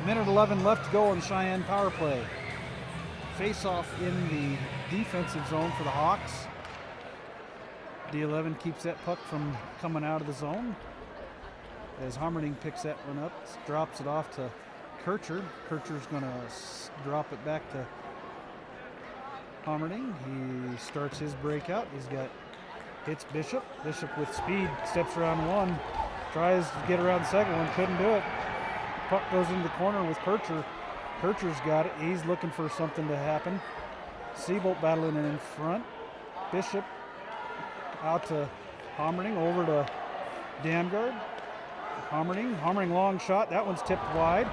Minute 11 left to go on Cheyenne power play. Face-off in the defensive zone for the Hawks. D11 keeps that puck from coming out of the zone. As Hommerding picks that one up, drops it off to Kircher. Kircher's going to drop it back to Hommerding. He starts his breakout. He's got hits Bishop. Bishop with speed, steps around one, tries to get around the second one, couldn't do it. Puck goes into the corner with Kircher. Kircher's got it. He's looking for something to happen. Siebold battling it in front. Bishop out to Hommerding, over to Damgard. Hommerding long shot. That one's tipped wide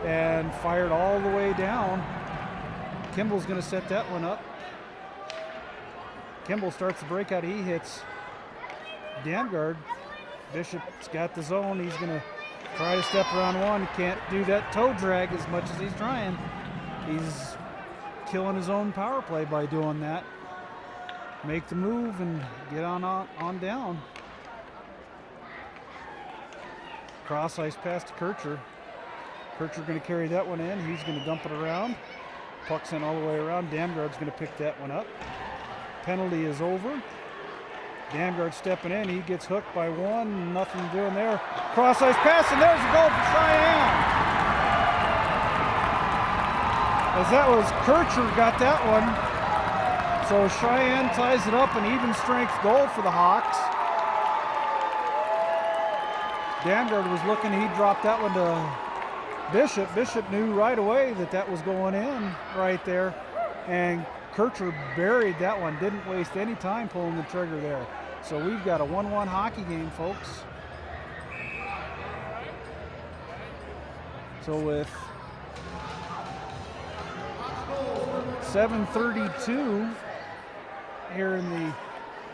and fired all the way down. Kimball's going to set that one up. Kimball starts the breakout. He hits Damgard. Bishop's got the zone. He's going to try to step around one. Can't do that toe drag as much as he's trying. He's killing his own power play by doing that. Make the move and get on down. Cross ice pass to Kircher. Kircher going to carry that one in. He's going to dump it around. Puck's in all the way around. Damgard's going to pick that one up. Penalty is over. Damgard stepping in. He gets hooked by one. Nothing doing there. Cross ice pass, and there's a goal for Cheyenne. As that was Kircher got that one. So Cheyenne ties it up, an even strength goal for the Hawks. Damgard was looking. He dropped that one to Bishop. Bishop knew right away that that was going in right there. And Kircher buried that one, didn't waste any time pulling the trigger there. So we've got a 1-1 hockey game, folks. So with 7:32 here in the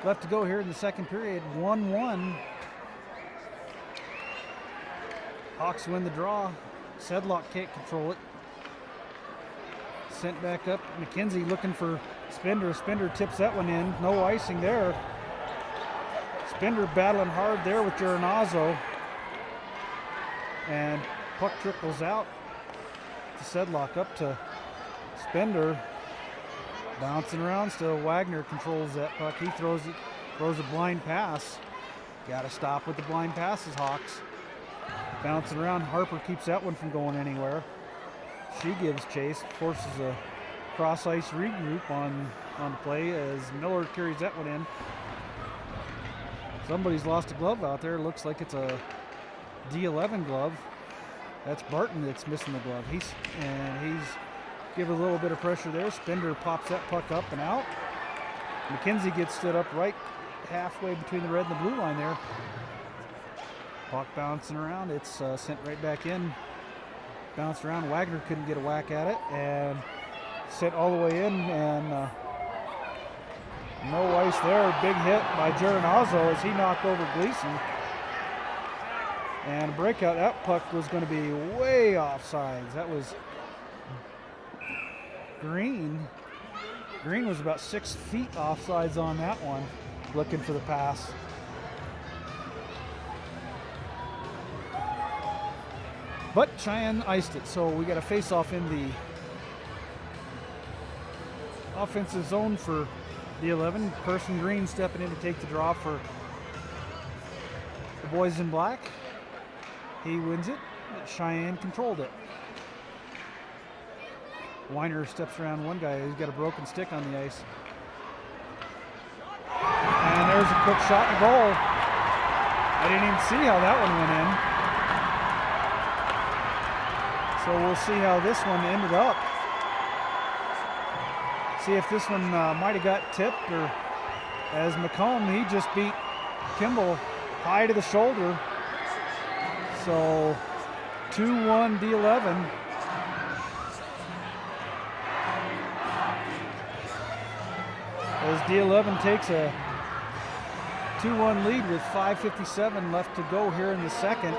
left to go here in the second period, 1-1. Hawks win the draw. Sedlock can't control it. Sent back up. McKenzie looking for Spender. Spender tips that one in. No icing there. Spender battling hard there with Geronazzo. And puck trickles out to Sedlock, up to Spender. Bouncing around still. Wagner controls that puck. He throws a blind pass. Got to stop with the blind passes, Hawks. Bouncing around. Harper keeps that one from going anywhere. She gives chase, forces a cross ice regroup on the play as Miller carries that one in. Somebody's lost a glove out there. Looks like it's a D11 glove. That's Barton that's missing the glove. He's giving a little bit of pressure there. Spender pops that puck up and out. McKenzie gets stood up right halfway between the red and the blue line there. Puck bouncing around. It's sent right back in. Bounced around. Wagner couldn't get a whack at it and sent all the way in, and no ice there. Big hit by Geronazzo as he knocked over Gleason. And a breakout. That puck was going to be way offsides. That was Green. Green was about 6 feet offsides on that one, looking for the pass. But Cheyenne iced it, so we got a face-off in the offensive zone for the 11. Person Green stepping in to take the draw for the boys in black. He wins it. Cheyenne controlled it. Weiner steps around one guy. He's got a broken stick on the ice. And there's a quick shot and goal. I didn't even see how that one went in. So we'll see how this one ended up. See if this one might have got tipped, or as McComb, he just beat Kimball high to the shoulder. So 2-1 D11. As D11 takes a 2-1 lead with 5:57 left to go here in the second.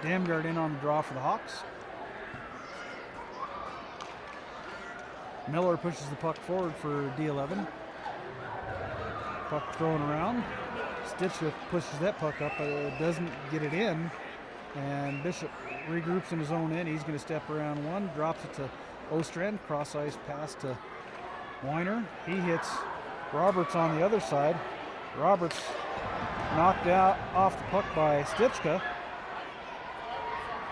Damgard in on the draw for the Hawks. Miller pushes the puck forward for D11. Puck thrown around. Stitchwick pushes that puck up, but doesn't get it in. And Bishop regroups in his own end. He's going to step around one, drops it to Ostrand. Cross ice pass to Weiner. He hits Roberts on the other side. Roberts knocked out off the puck by Stitchka.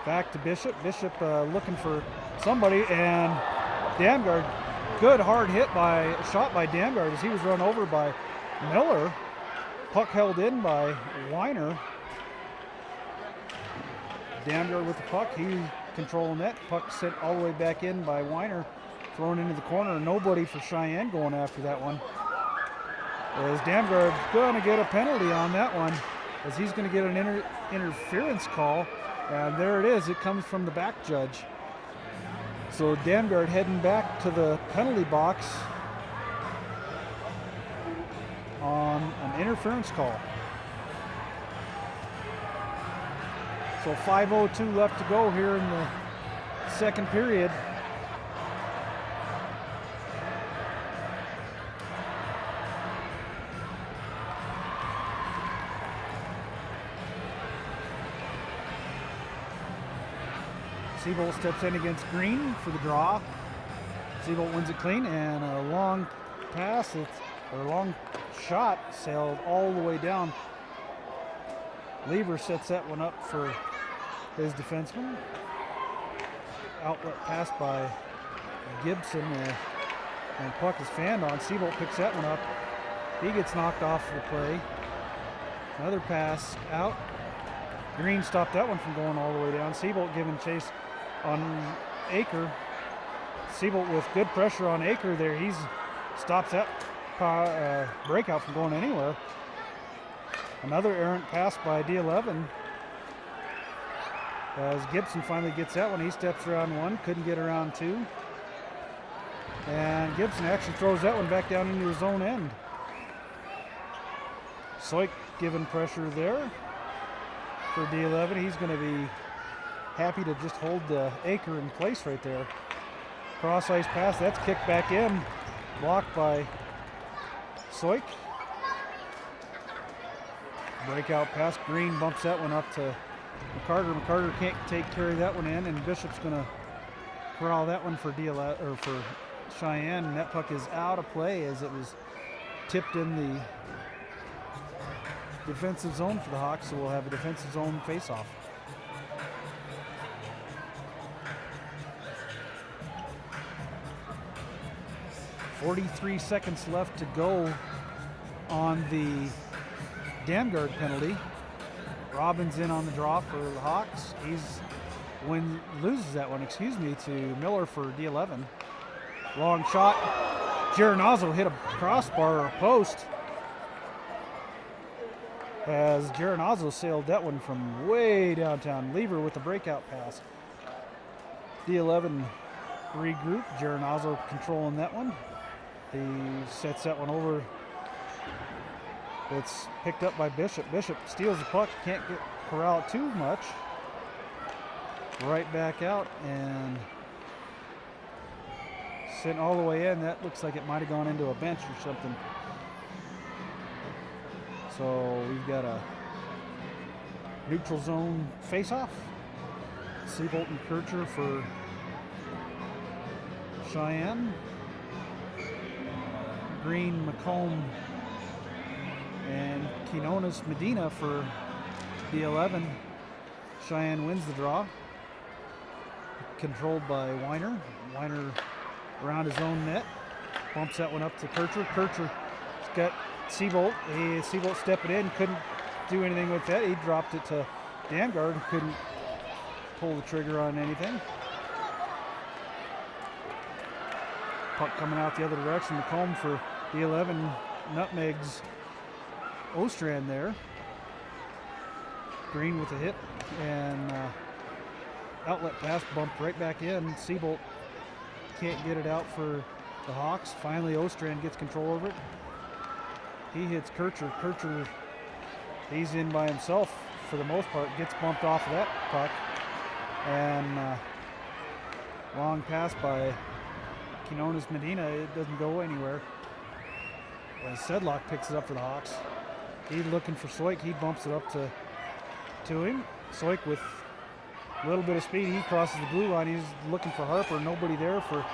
Back to Bishop. Bishop looking for somebody, and Damgard, good hard shot by Damgard as he was run over by Miller. Puck held in by Weiner. Damgard with the puck. He controlling that. Puck sent all the way back in by Weiner. Thrown into the corner. Nobody for Cheyenne going after that one. As Damgard's going to get a penalty on that one, as he's going to get an interference call. And there it is. It comes from the back judge. So Damgard heading back to the penalty box on an interference call. So 5:02 left to go here in the second period. Seabolt steps in against Green for the draw. Seabolt wins it clean, and a long pass, or a long shot sailed all the way down. Lever sets that one up for his defenseman. Outlet pass by Gibson, and puck is fanned on. Seabolt picks that one up. He gets knocked off the play. Another pass out. Green stopped that one from going all the way down. Seabolt giving chase on Aker. Siebold with good pressure on Aker there. He's stops that breakout from going anywhere. Another errant pass by D11. As Gibson finally gets that one, he steps around one, couldn't get around two. And Gibson actually throws that one back down into his own end. Soik given pressure there for D11. He's going to be happy to just hold the Aker in place right there. Cross ice pass, that's kicked back in, blocked by Soik. Breakout pass, Green bumps that one up to McCarter. McCarter can't take care of that one in, and Bishop's going to corral that one for for Cheyenne. And that puck is out of play as it was tipped in the defensive zone for the Hawks, so we'll have a defensive zone face-off. .43 seconds left to go on the Damgard penalty. Robbins in on the draw for the Hawks. Loses that one, to Miller for D11. Long shot. Geronazzo hit a crossbar or a post. As Geronazzo sailed that one from way downtown. Lever with the breakout pass. D11 regroup. Geronazzo controlling that one. He sets that one over. It's picked up by Bishop. Bishop steals the puck, can't get corral too much. Right back out and sent all the way in. That looks like it might have gone into a bench or something. So we've got a neutral zone face-off. Siebold and Kircher for Cheyenne. Green, McComb, and Quinones Medina for D11. Cheyenne wins the draw. Controlled by Weiner. Weiner around his own net. Bumps that one up to Kircher. Kircher's got Siebold. Siebold stepping in, couldn't do anything with that. He dropped it to Damgard, couldn't pull the trigger on anything. Puck coming out the other direction. McComb for D11 nutmegs Ostrand there. Green with a hit and outlet pass bumped right back in. Siebold can't get it out for the Hawks. Finally Ostrand gets control over it. He hits Kircher. Kircher, he's in by himself for the most part, gets bumped off of that puck. And long pass by Quinones Medina, it doesn't go anywhere. As Sedlock picks it up for the Hawks. He's looking for Soik, he bumps it up to him. Soik with a little bit of speed, he crosses the blue line, he's looking for Harper, nobody there for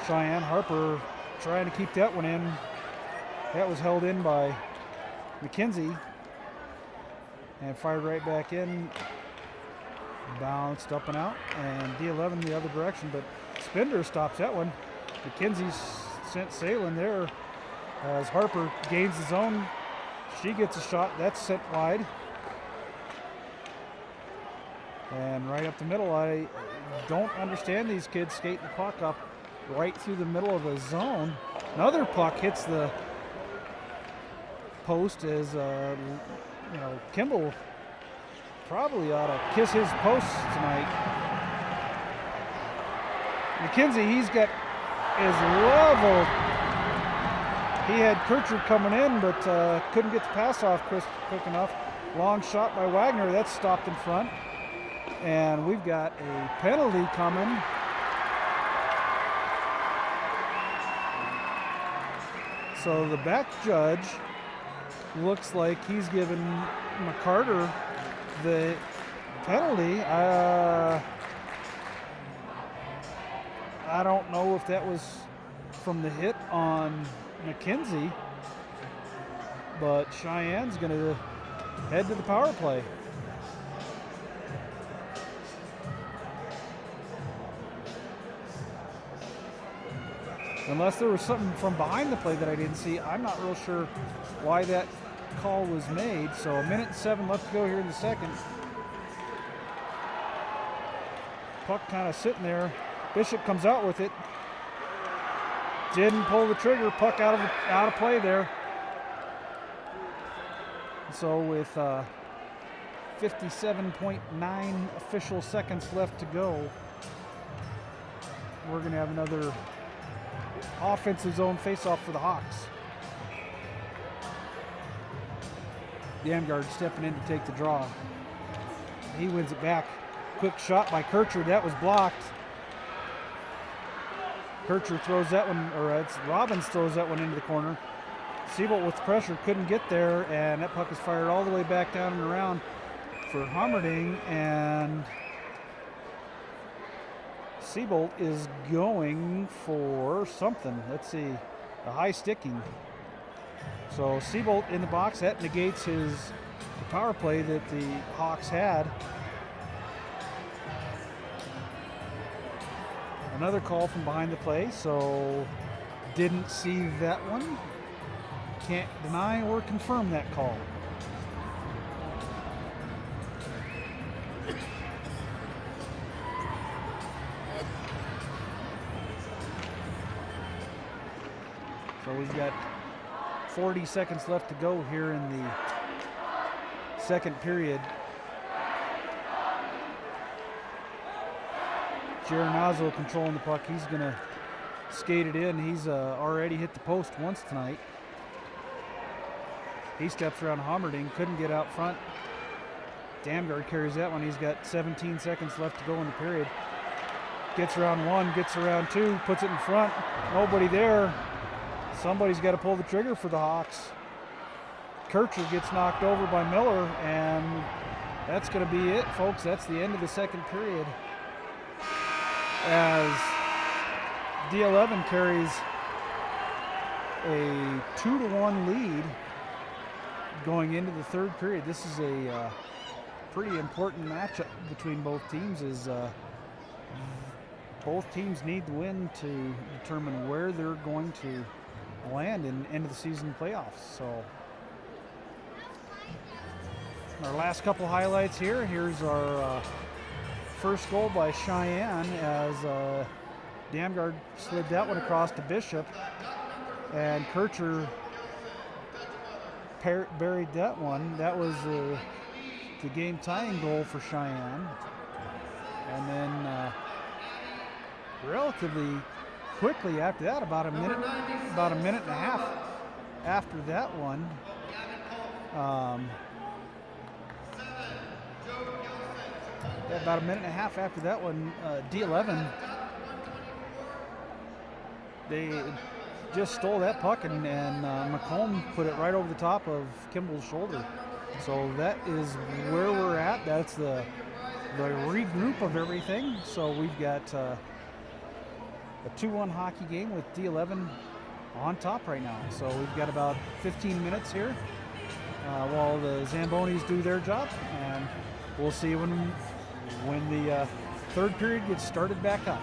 Cheyenne. Harper trying to keep that one in. That was held in by McKenzie and fired right back in. Bounced up and out, and D11 the other direction, but Spender stops that one. McKenzie's sent sailing there as Harper gains the zone. She gets a shot, that's sent wide. And right up the middle, I don't understand these kids skating the puck up right through the middle of the zone. Another puck hits the post as, Kimball probably ought to kiss his posts tonight. McKenzie, he's got his level. He had Kircher coming in, but couldn't get the pass off quick enough. Long shot by Wagner, that's stopped in front. And we've got a penalty coming. So the back judge looks like he's given McCarter the penalty. I don't know if that was from the hit on McKenzie, but Cheyenne's going to head to the power play. Unless there was something from behind the play that I didn't see, I'm not real sure why that call was made. So 1:07 left to go here in the second. Puck kind of sitting there. Bishop comes out with it. didn't pull the trigger. Puck out of play there. So with 57.9 official seconds left to go, we're going to have another offensive zone faceoff for the Hawks. Damgard stepping in to take the draw. He wins it back. Quick shot by Kircher. That was blocked. Kircher throws that one, or it's Robbins throws that one into the corner. Siebold with pressure couldn't get there, and that puck is fired all the way back down and around for Hammerding, and Siebold is going for something. Let's see, a high sticking. So Siebold in the box, that negates the power play that the Hawks had. Another call from behind the play, so didn't see that one. Can't deny or confirm that call. So we've got 40 seconds left to go here in the second period. Geronazzo controlling the puck. He's going to skate it in. He's already hit the post once tonight. He steps around Hammerding, couldn't get out front. Damgard carries that one. He's got 17 seconds left to go in the period. Gets around one, gets around two, puts it in front. Nobody there. Somebody's got to pull the trigger for the Hawks. Kircher gets knocked over by Miller, and that's going to be it, folks. That's the end of the second period, as D11 carries a 2-1 lead going into the third period. This is a pretty important matchup between both teams, as both teams need to win to determine where they're going to land in end of the season playoffs. So our last couple highlights here. Here's our first goal by Cheyenne, as Damgard slid that one across to Bishop, and Kircher buried that one. That was the game tying goal for Cheyenne. And then relatively quickly after that, about a minute and a half after that one, about a minute and a half after that one, D11, they just stole that puck, and McComb put it right over the top of Kimball's shoulder. So that is where we're at. That's the regroup of everything. So we've got a 2-1 hockey game with D11 on top right now. So we've got about 15 minutes here while the Zambonis do their job, and we'll see when the third period gets started back up.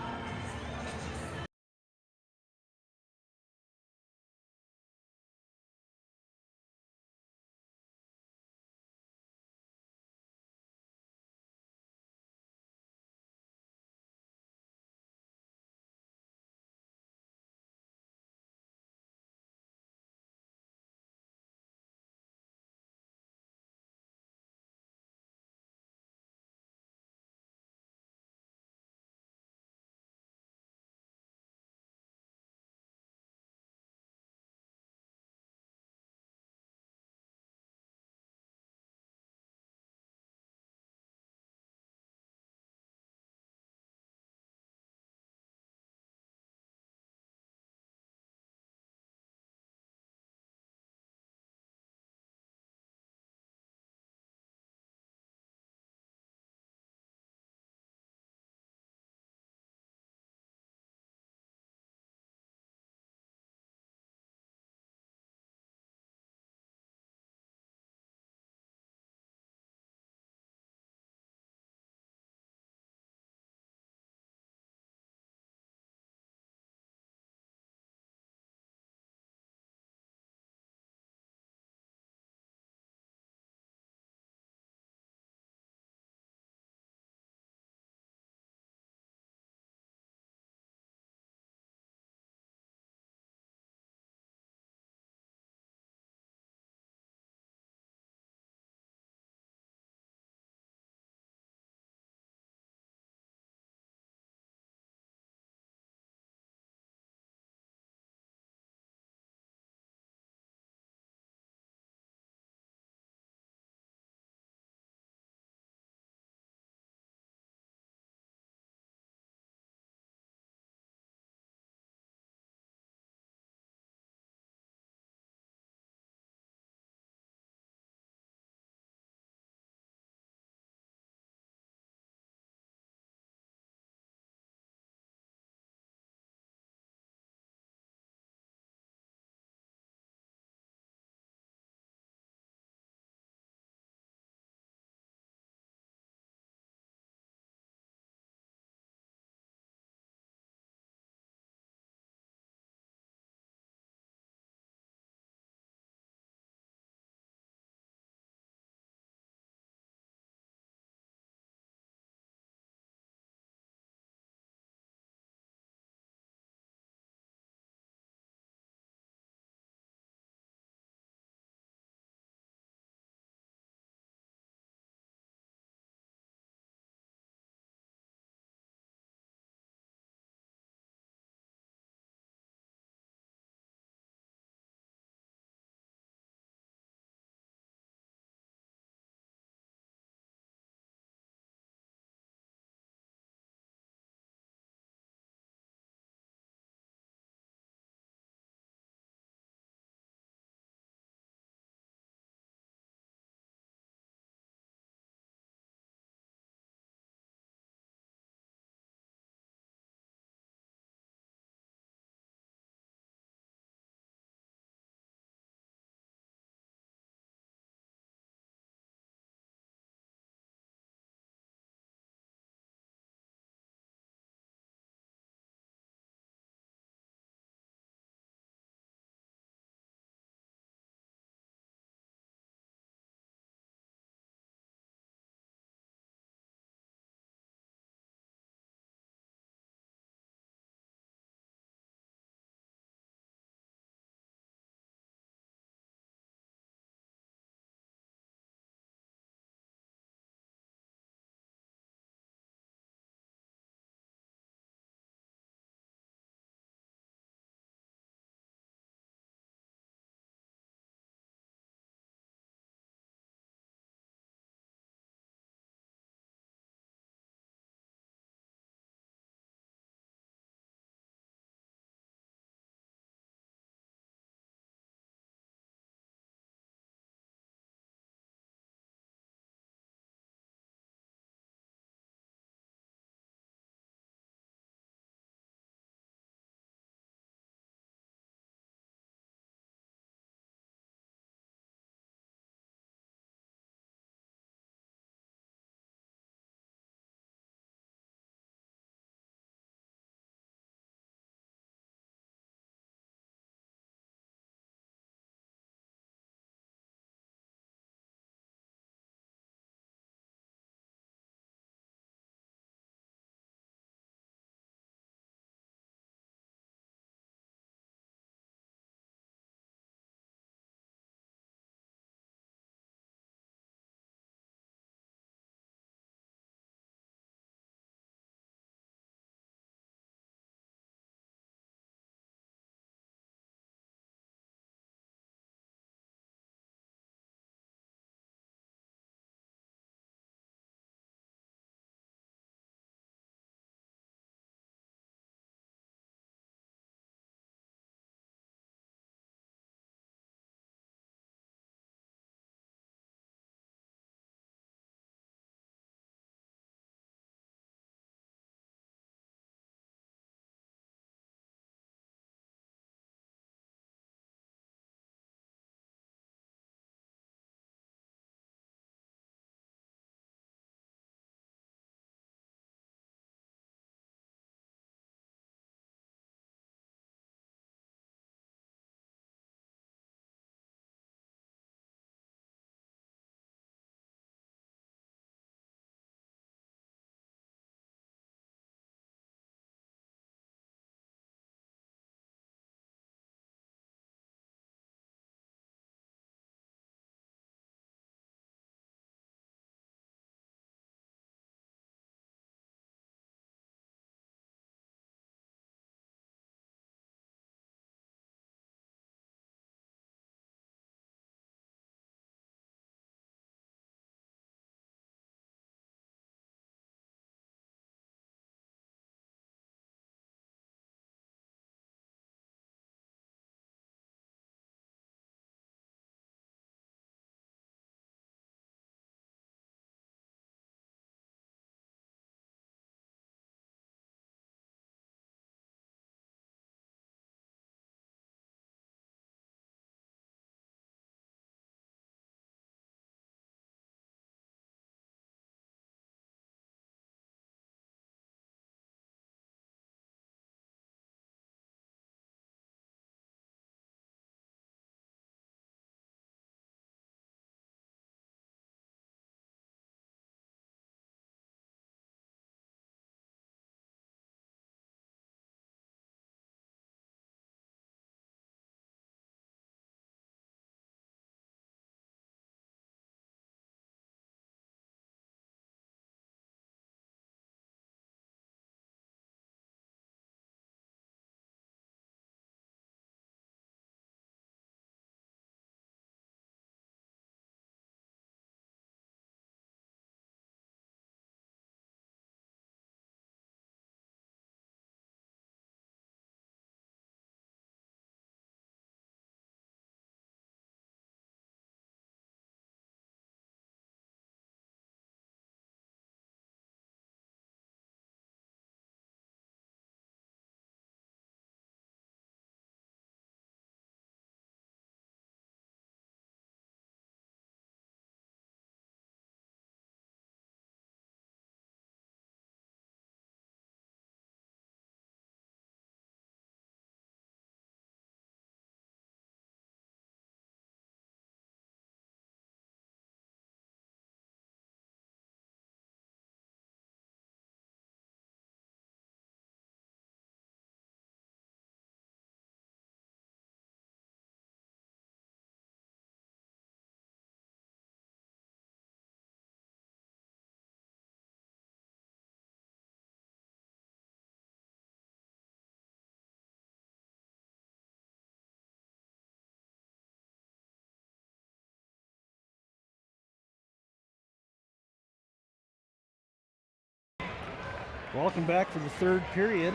Welcome back for the third period.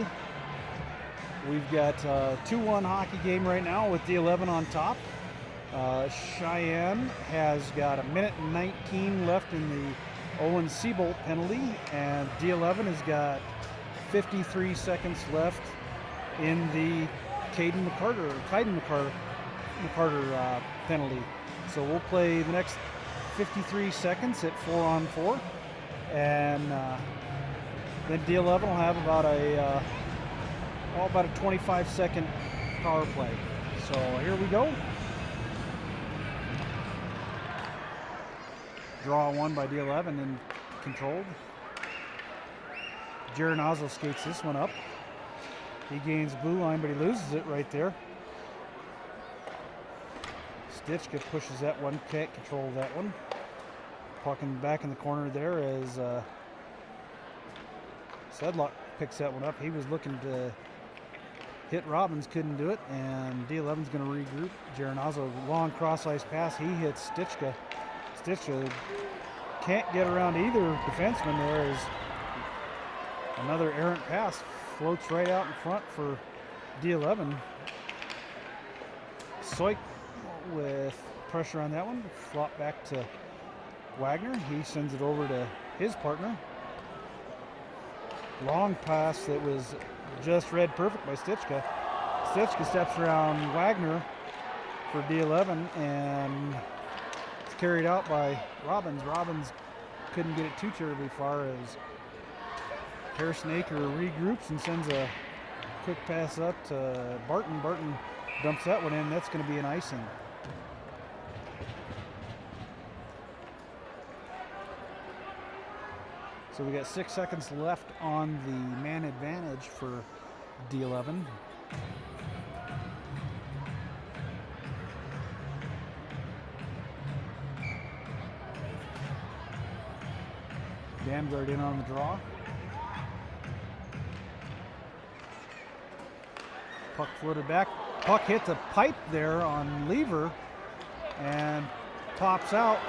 We've got a 2-1 hockey game right now with D11 on top. Cheyenne has got 1:19 left in the Owen Seabolt penalty, and D11 has got 53 seconds left in the Caden McCarter penalty. So we'll play the next 53 seconds at 4-on-4, and then D11 will have about a 25-second power play. So here we go. Draw one by D11 and controlled. Geronazzo skates this one up. He gains blue line, but he loses it right there. Stitchka pushes that one, can't control that one. Puck back in the corner there as Sedlock picks that one up. He was looking to hit Robbins, couldn't do it, and D11's going to regroup. Geronazzo, long cross-ice pass. He hits Stitchka. Stitchka can't get around either defenseman there as another errant pass floats right out in front for D11. Soik with pressure on that one. Flop back to Wagner. He sends it over to his partner. Long pass that was just read perfect by Stitchka. Stitchka steps around Wagner for D11 and it's carried out by Robbins. Robbins couldn't get it too terribly far as Harrison Aker regroups and sends a quick pass up to Barton. Barton dumps that one in. That's going to be an icing. So we got 6 seconds left on the man advantage for D11. Damgard in on the draw. Puck floated back. Puck hit the pipe there on Lever and pops out.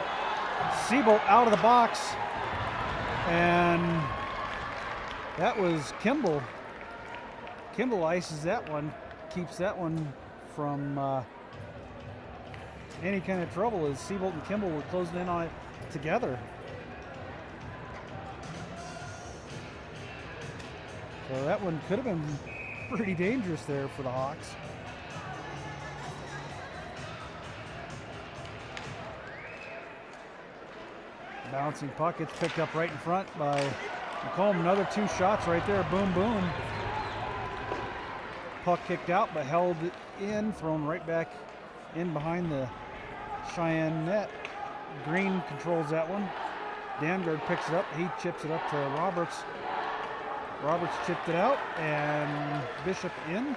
Seabolt out of the box. And that was Kimball. Kimball ices that one, keeps that one from any kind of trouble as Seabolt and Kimball were closing in on it together. So that one could have been pretty dangerous there for the Hawks. Bouncing puck gets picked up right in front by McComb. Another 2 shots right there. Boom, boom. Puck kicked out, but held in, thrown right back in behind the Cheyenne net. Green controls that one. Damgard picks it up. He chips it up to Roberts. Roberts chipped it out, and Bishop in.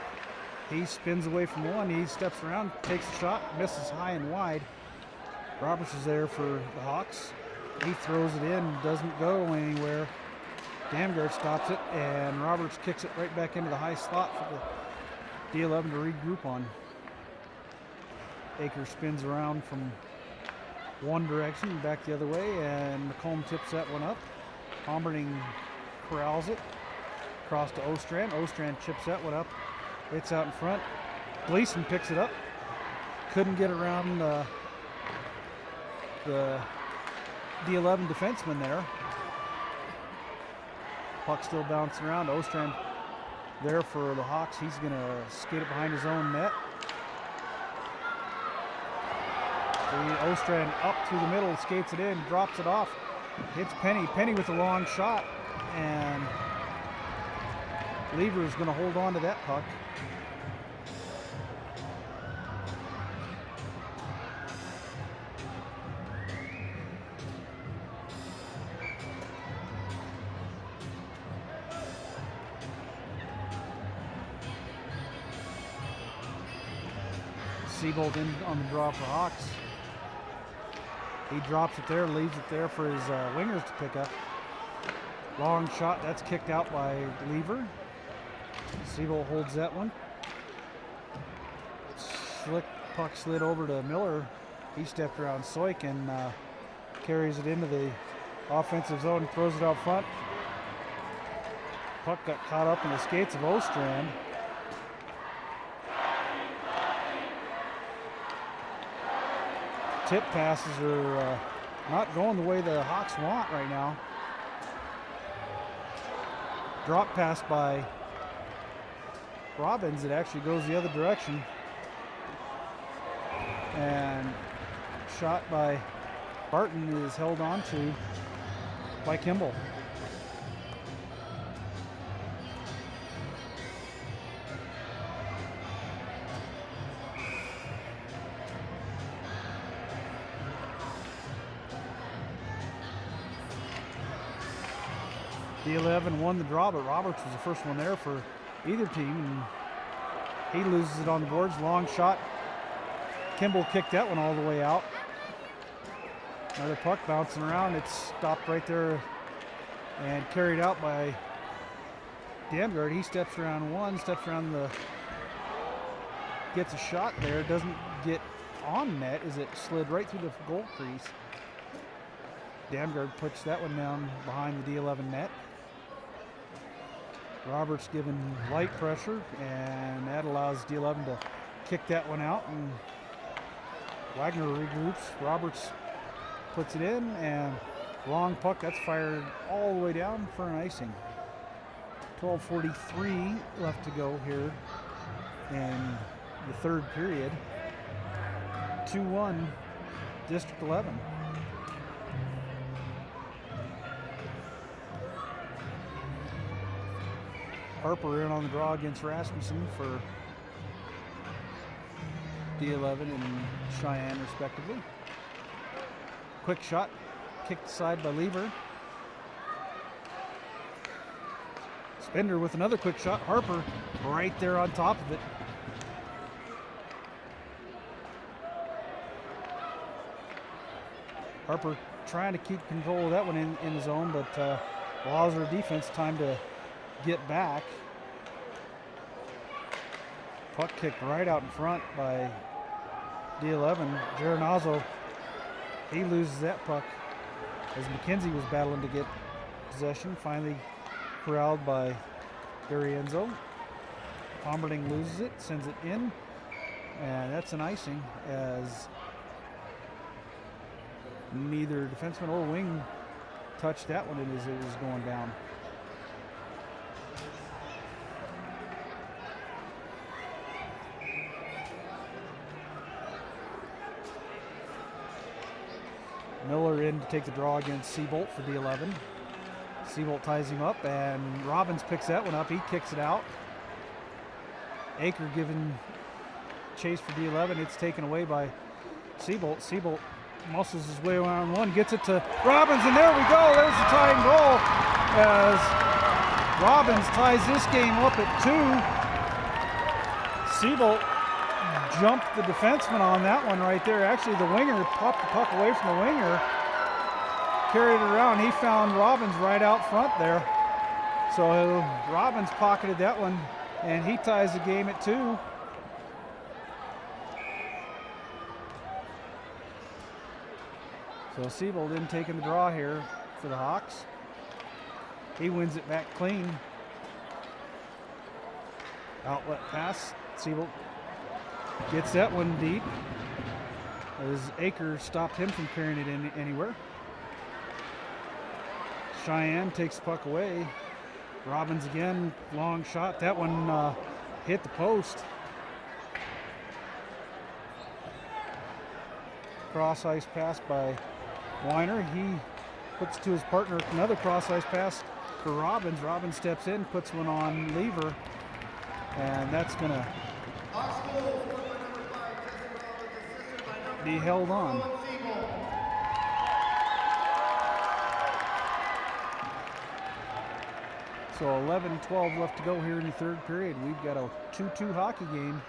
He spins away from one. He steps around, takes a shot, misses high and wide. Roberts is there for the Hawks. He throws it in, doesn't go anywhere. Damgard stops it, and Roberts kicks it right back into the high slot for the D11 to regroup on. Aker spins around from one direction, back the other way, and McComb tips that one up. Homberding corrals it. Across to Ostrand. Ostrand chips that one up. It's out in front. Gleason picks it up. Couldn't get around the D11 defenseman there. Puck still bouncing around. Ostrand there for the Hawks. He's going to skate it behind his own net. Ostrand up through the middle, skates it in, drops it off. Hits Penny. Penny with a long shot, and Lever is going to hold on to that puck. Seabolt in on the draw for Hawks. He drops it there, leaves it there for his wingers to pick up. Long shot, that's kicked out by Lever. Seabolt holds that one. Slick puck slid over to Miller. He stepped around Soik and carries it into the offensive zone, throws it out front. Puck got caught up in the skates of Ostrand. Tip passes are not going the way the Hawks want right now. Drop pass by Robbins. It actually goes the other direction. And shot by Barton is held on to by Kimball. The 11 won the draw, but Roberts was the first one there for either team, and he loses it on the boards. Long shot. Kimball kicked that one all the way out. Another puck bouncing around. It's stopped right there and carried out by Damgard. He steps around one, steps around the, gets a shot there. Doesn't get on net as it slid right through the goal crease. Damgard puts that one down behind the D11 net. Roberts given light pressure, and that allows D11 to kick that one out, and Wagner regroups. Roberts puts it in, and long puck, that's fired all the way down for an icing. 12:43 left to go here in the third period. 2-1 District 11. Harper in on the draw against Rasmussen for D11 and Cheyenne respectively. Quick shot, kicked aside by Lever. Spender with another quick shot. Harper right there on top of it. Harper trying to keep control of that one in his zone, but allows her defense time to get back. Puck kicked right out in front by D11. Geronazzo, he loses that puck as McKenzie was battling to get possession. Finally corralled by Garienzo. Pomberding loses it, sends it in, and that's an icing as neither defenseman or wing touched that one as it was going down. Miller in to take the draw against Seabolt for D11. Seabolt ties him up, and Robbins picks that one up. He kicks it out. Aker giving chase for D11. It's taken away by Seabolt. Seabolt muscles his way around one, gets it to Robbins, and there we go. There's the tying goal as Robbins ties this game up at 2. Seabolt jumped the defenseman on that one right there. Actually, the winger popped the puck away from the winger, carried it around. He found Robbins right out front there. So Robbins pocketed that one, and he ties the game at 2. So Siebold in taking the draw here for the Hawks. He wins it back clean. Outlet pass. Siebold gets that one deep as Aker stopped him from carrying it in anywhere. Cheyenne takes the puck away. Robbins again, long shot. That one hit the post. Cross ice pass by Weiner. He puts to his partner another cross ice pass for Robbins. Robbins steps in, puts one on Lever, and that's going to be held on. So 11-12 left to go here in the third period. We've got a 2-2 hockey game.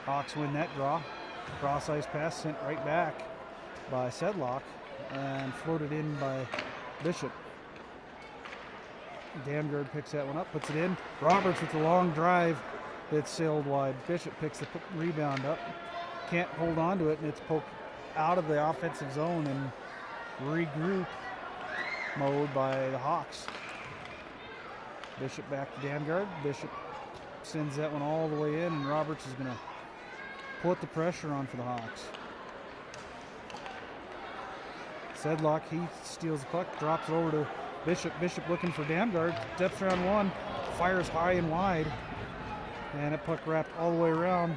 Hawks win that draw. Cross ice pass sent right back by Sedlock and floated in by Bishop. Damgard picks that one up, puts it in. Roberts with the long drive that sailed wide. Bishop picks the rebound up. Can't hold on to it, and it's out of the offensive zone and regroup mode by the Hawks. Bishop back to Damgard. Bishop sends that one all the way in, and Roberts is going to put the pressure on for the Hawks. Sedlock, he steals the puck, drops it over to Bishop. Bishop looking for Damgard, steps around one, fires high and wide, and that puck wrapped all the way around.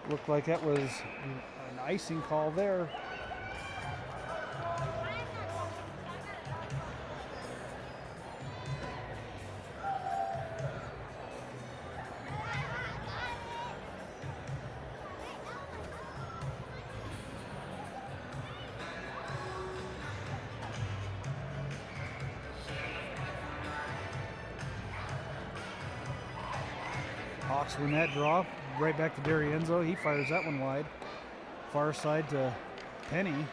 Looked like that was an icing call there. Hawks win that draw. Right back to D'Arienzo. He fires that one wide. Far side to Penny.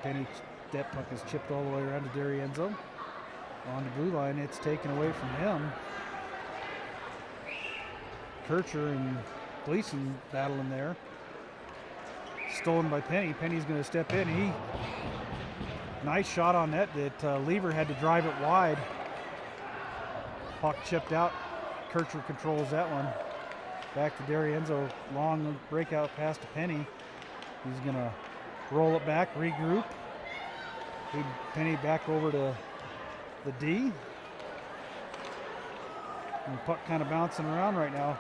Penny, that puck is chipped all the way around to D'Arienzo. On the blue line, it's taken away from him. Kircher and Gleason battling there. Stolen by Penny. Penny's going to step in. Nice shot on that Lever had to drive it wide. Puck chipped out. Kircher controls that one. Back to D'Arienzo. Long breakout pass to Penny. He's going to roll it back, regroup. Lead Penny back over to the D. And the puck kind of bouncing around right now.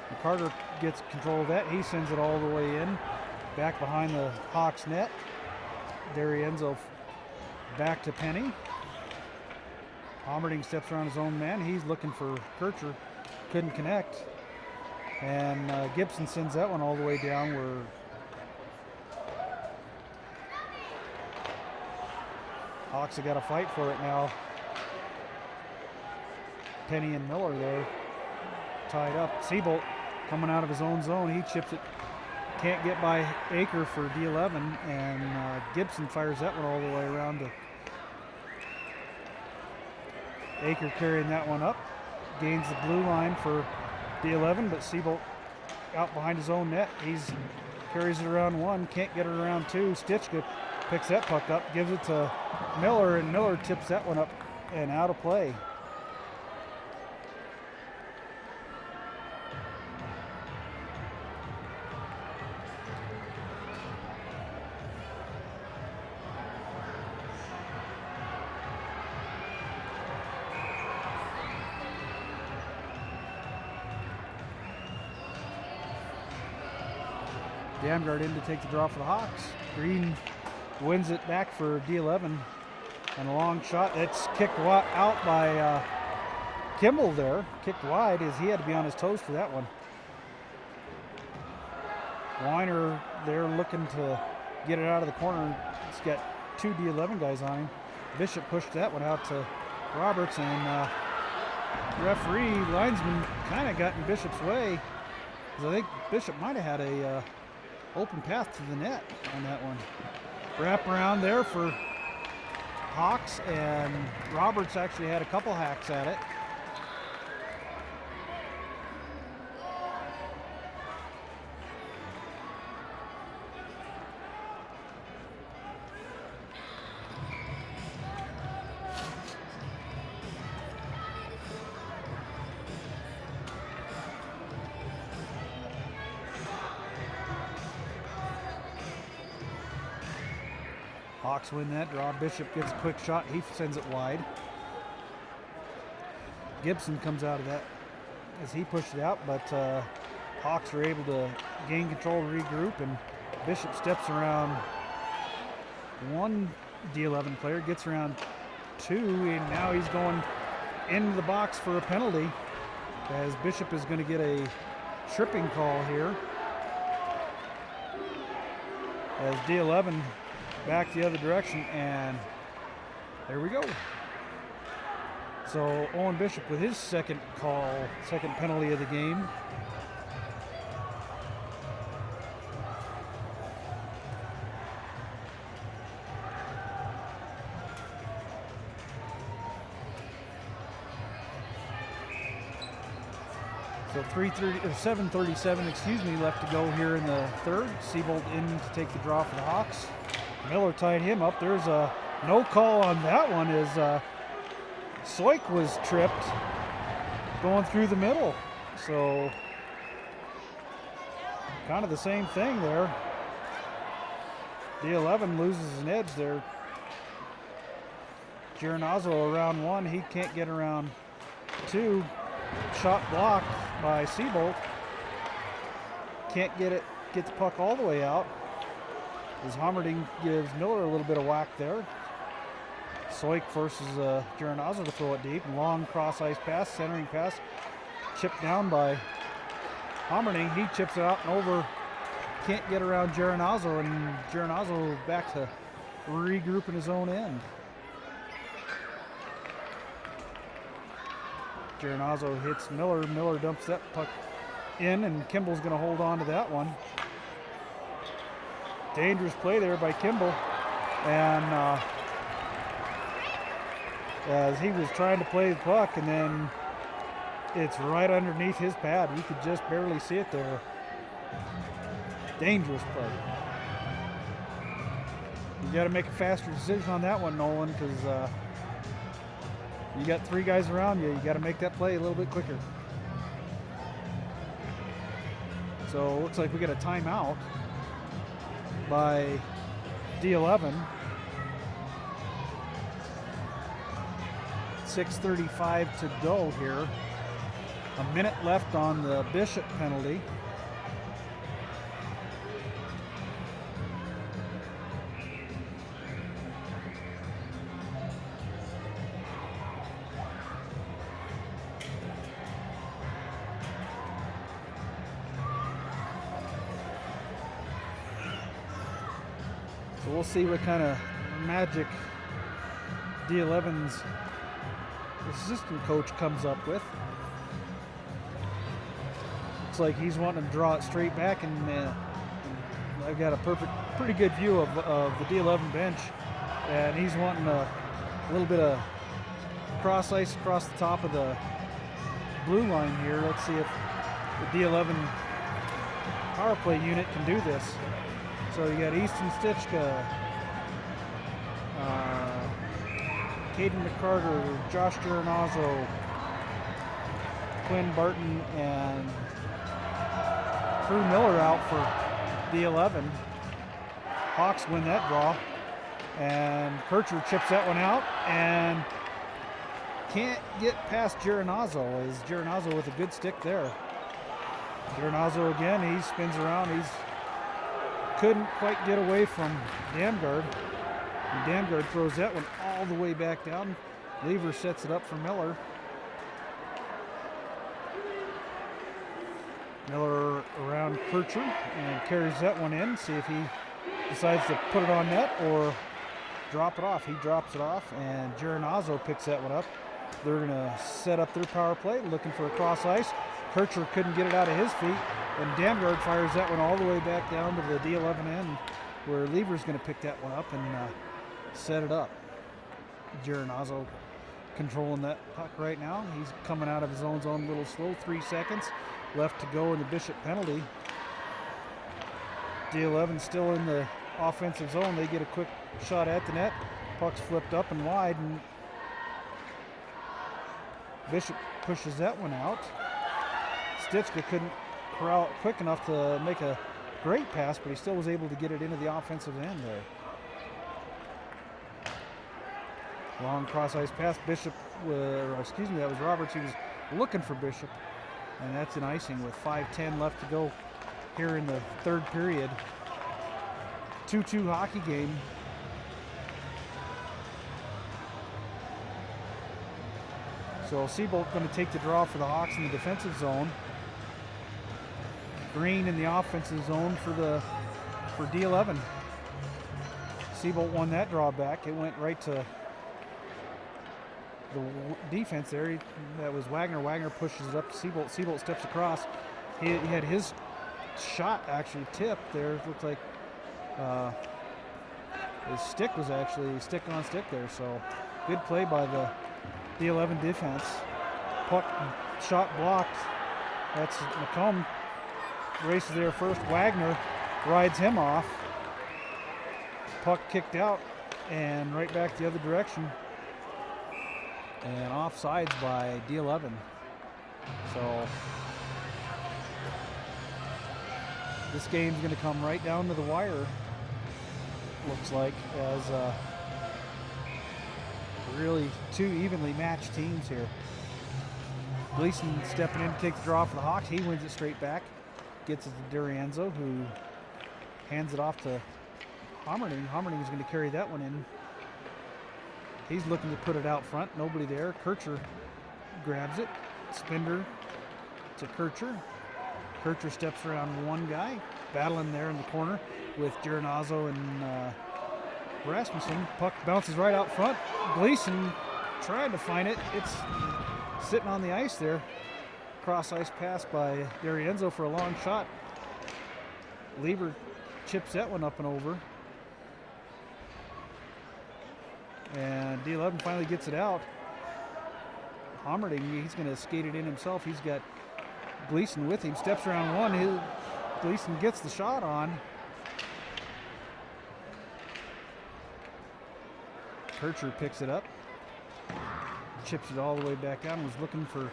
And Carter gets control of that. He sends it all the way in. Back behind the Hawks net. D'Arienzo back to Penny. Almerding steps around his own man. He's looking for Kircher. Couldn't connect. And Gibson sends that one all the way down where Hawks have got to fight for it now. Penny and Miller there tied up. Seabolt coming out of his own zone. He chips it. Can't get by Aker for D11. And Gibson fires that one all the way around to Aker carrying that one up. Gains the blue line for D11, but Seabolt out behind his own net. He's carries it around one, can't get it around two. Stitchka picks that puck up, gives it to Miller, and Miller tips that one up and out of play. Damgard in to take the draw for the Hawks. Green wins it back for D11. And a long shot. That's kicked out by Kimball there. Kicked wide as he had to be on his toes for that one. Weiner there looking to get it out of the corner. He's got two D11 guys on him. Bishop pushed that one out to Roberts, and referee linesman kind of got in Bishop's way. I think Bishop might have had a open path to the net on that one. Wrap around there for Hawks, and Roberts actually had a couple hacks at it. Hawks win that draw. Bishop gets a quick shot. He sends it wide. Gibson comes out of that as he pushed it out, but Hawks are able to gain control, regroup, and Bishop steps around one D11 player, gets around two, and now he's going into the box for a penalty as Bishop is going to get a tripping call here as D11 back the other direction, and there we go. So Owen Bishop with his second penalty of the game. So 7:37, excuse me, left to go here in the third. Siebold in to take the draw for the Hawks. Miller tied him up. There's a no call on that one as Soik was tripped going through the middle. So kind of the same thing there. D11 loses an edge there. Gironazzo around one. He can't get around two. Shot blocked by Siebold. Can't get the puck all the way out. As Hommerding gives Miller a little bit of whack there. Soik forces Gironazzo to throw it deep. Long cross ice pass, centering pass. Chipped down by Hommerding. He chips it out and over. Can't get around Gironazzo, and Gironazzo back to regroup in his own end. Gironazzo hits Miller. Miller dumps that puck in, and Kimball's going to hold on to that one. Dangerous play there by Kimball. And as he was trying to play the puck, and then it's right underneath his pad. You could just barely see it there. Dangerous play. You got to make a faster decision on that one, Nolan, because you got three guys around you. You got to make that play a little bit quicker. So it looks like we got a timeout by D11. 6:35 to go here. A minute left on the Bishop penalty. So we'll see what kind of magic D11's assistant coach comes up with. Looks like he's wanting to draw it straight back, and I've got a pretty good view of the D11 bench, and he's wanting a little bit of cross ice across the top of the blue line here. Let's see if the D11 power play unit can do this. So you got Easton Stitchka, Caden McCarter, Josh Gironazzo, Quinn Barton, and Drew Miller out for the 11. Hawks win that draw, and Kircher chips that one out and can't get past Gironazzo. Is Gironazzo with a good stick there. Gironazzo again, he spins around. Couldn't quite get away from Damgard. And Damgard throws that one all the way back down. Lever sets it up for Miller. Miller around Kircher and carries that one in. See if he decides to put it on net or drop it off. He drops it off, and Gironazzo picks that one up. They're going to set up their power play, looking for a cross ice. Kircher couldn't get it out of his feet, and Damgard fires that one all the way back down to the D11 end, where Lever's going to pick that one up and set it up. Gironazzo controlling that puck right now. He's coming out of his own zone a little slow. 3 seconds left to go in the Bishop penalty. D11 still in the offensive zone. They get a quick shot at the net. Puck's flipped up and wide, and Bishop pushes that one out. Stitchka couldn't corral it quick enough to make a great pass, but he still was able to get it into the offensive end there. Long cross ice pass. Bishop, that was Roberts. He was looking for Bishop, and that's an icing with 5:10 left to go here in the third period. 2-2 hockey game. So Siebold going to take the draw for the Hawks in the defensive zone. Green in the offensive zone for D11. Siebold won that draw back. It went right to the defense there. That was Wagner. Wagner pushes it up to Siebold. Siebold steps across. He had his shot actually tipped there. It looked like his stick was actually stick on stick there. So good play by the D11 defense. Puck shot blocked That's McComb races there first. Wagner rides him off. Puck kicked out and right back the other direction. And offsides by D11. So this game's going to come right down to the wire, looks like, as really two evenly matched teams here. Gleason stepping in to take the draw for the Hawks. He wins it straight back. Gets it to Durienzo, who hands it off to Homerning. Homerning is going to carry that one in. He's looking to put it out front. Nobody there. Kircher grabs it. Spender to Kircher. Kircher steps around one guy, battling there in the corner with Gironazzo and Rasmussen. Puck bounces right out front. Gleason trying to find it. It's sitting on the ice there. Cross ice pass by Durienzo for a long shot. Lieber chips that one up and over. And D11 finally gets it out. Homerting, he's going to skate it in himself. He's got Gleason with him. Steps around one. Gleason gets the shot on. Kircher picks it up. Chips it all the way back down. Was looking for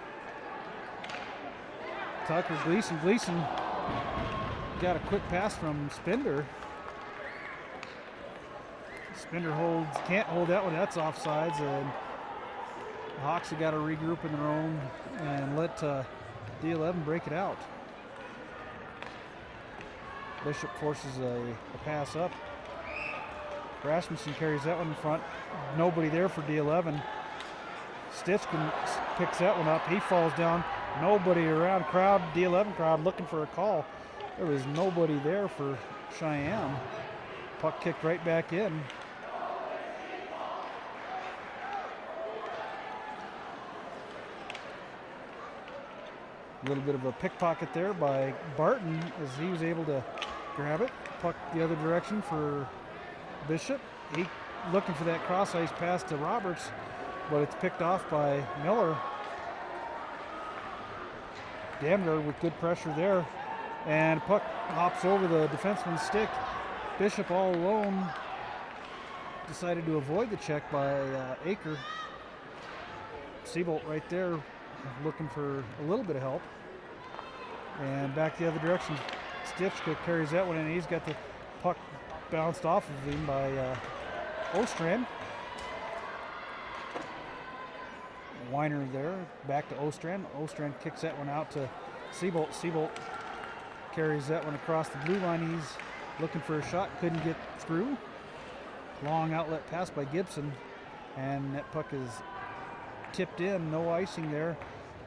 Tucker. Gleason got a quick pass from Spender. Spender can't hold that one. That's offsides, and the Hawks have got to regroup in their own and let D11 break it out. Bishop forces a pass up. Rasmussen carries that one in front. Nobody there for D11. Stitchkin picks that one up. He falls down. Nobody around. Crowd, D11 crowd looking for a call. There was nobody there for Cheyenne. Puck kicked right back in. A little bit of a pickpocket there by Barton as he was able to grab it. Puck the other direction for Bishop. He looking for that cross ice pass to Roberts, but it's picked off by Miller. Damner with good pressure there. And puck hops over the defenseman's stick. Bishop all alone decided to avoid the check by Aker. Seabolt right there looking for a little bit of help. And back the other direction. Stitchka carries that one in. He's got the puck bounced off of him by Ostrand. Weiner there, back to Ostrand. Ostrand kicks that one out to Seabolt. Seabolt carries that one across the blue line. He's looking for a shot, couldn't get through. Long outlet pass by Gibson, and that puck is tipped in. No icing there,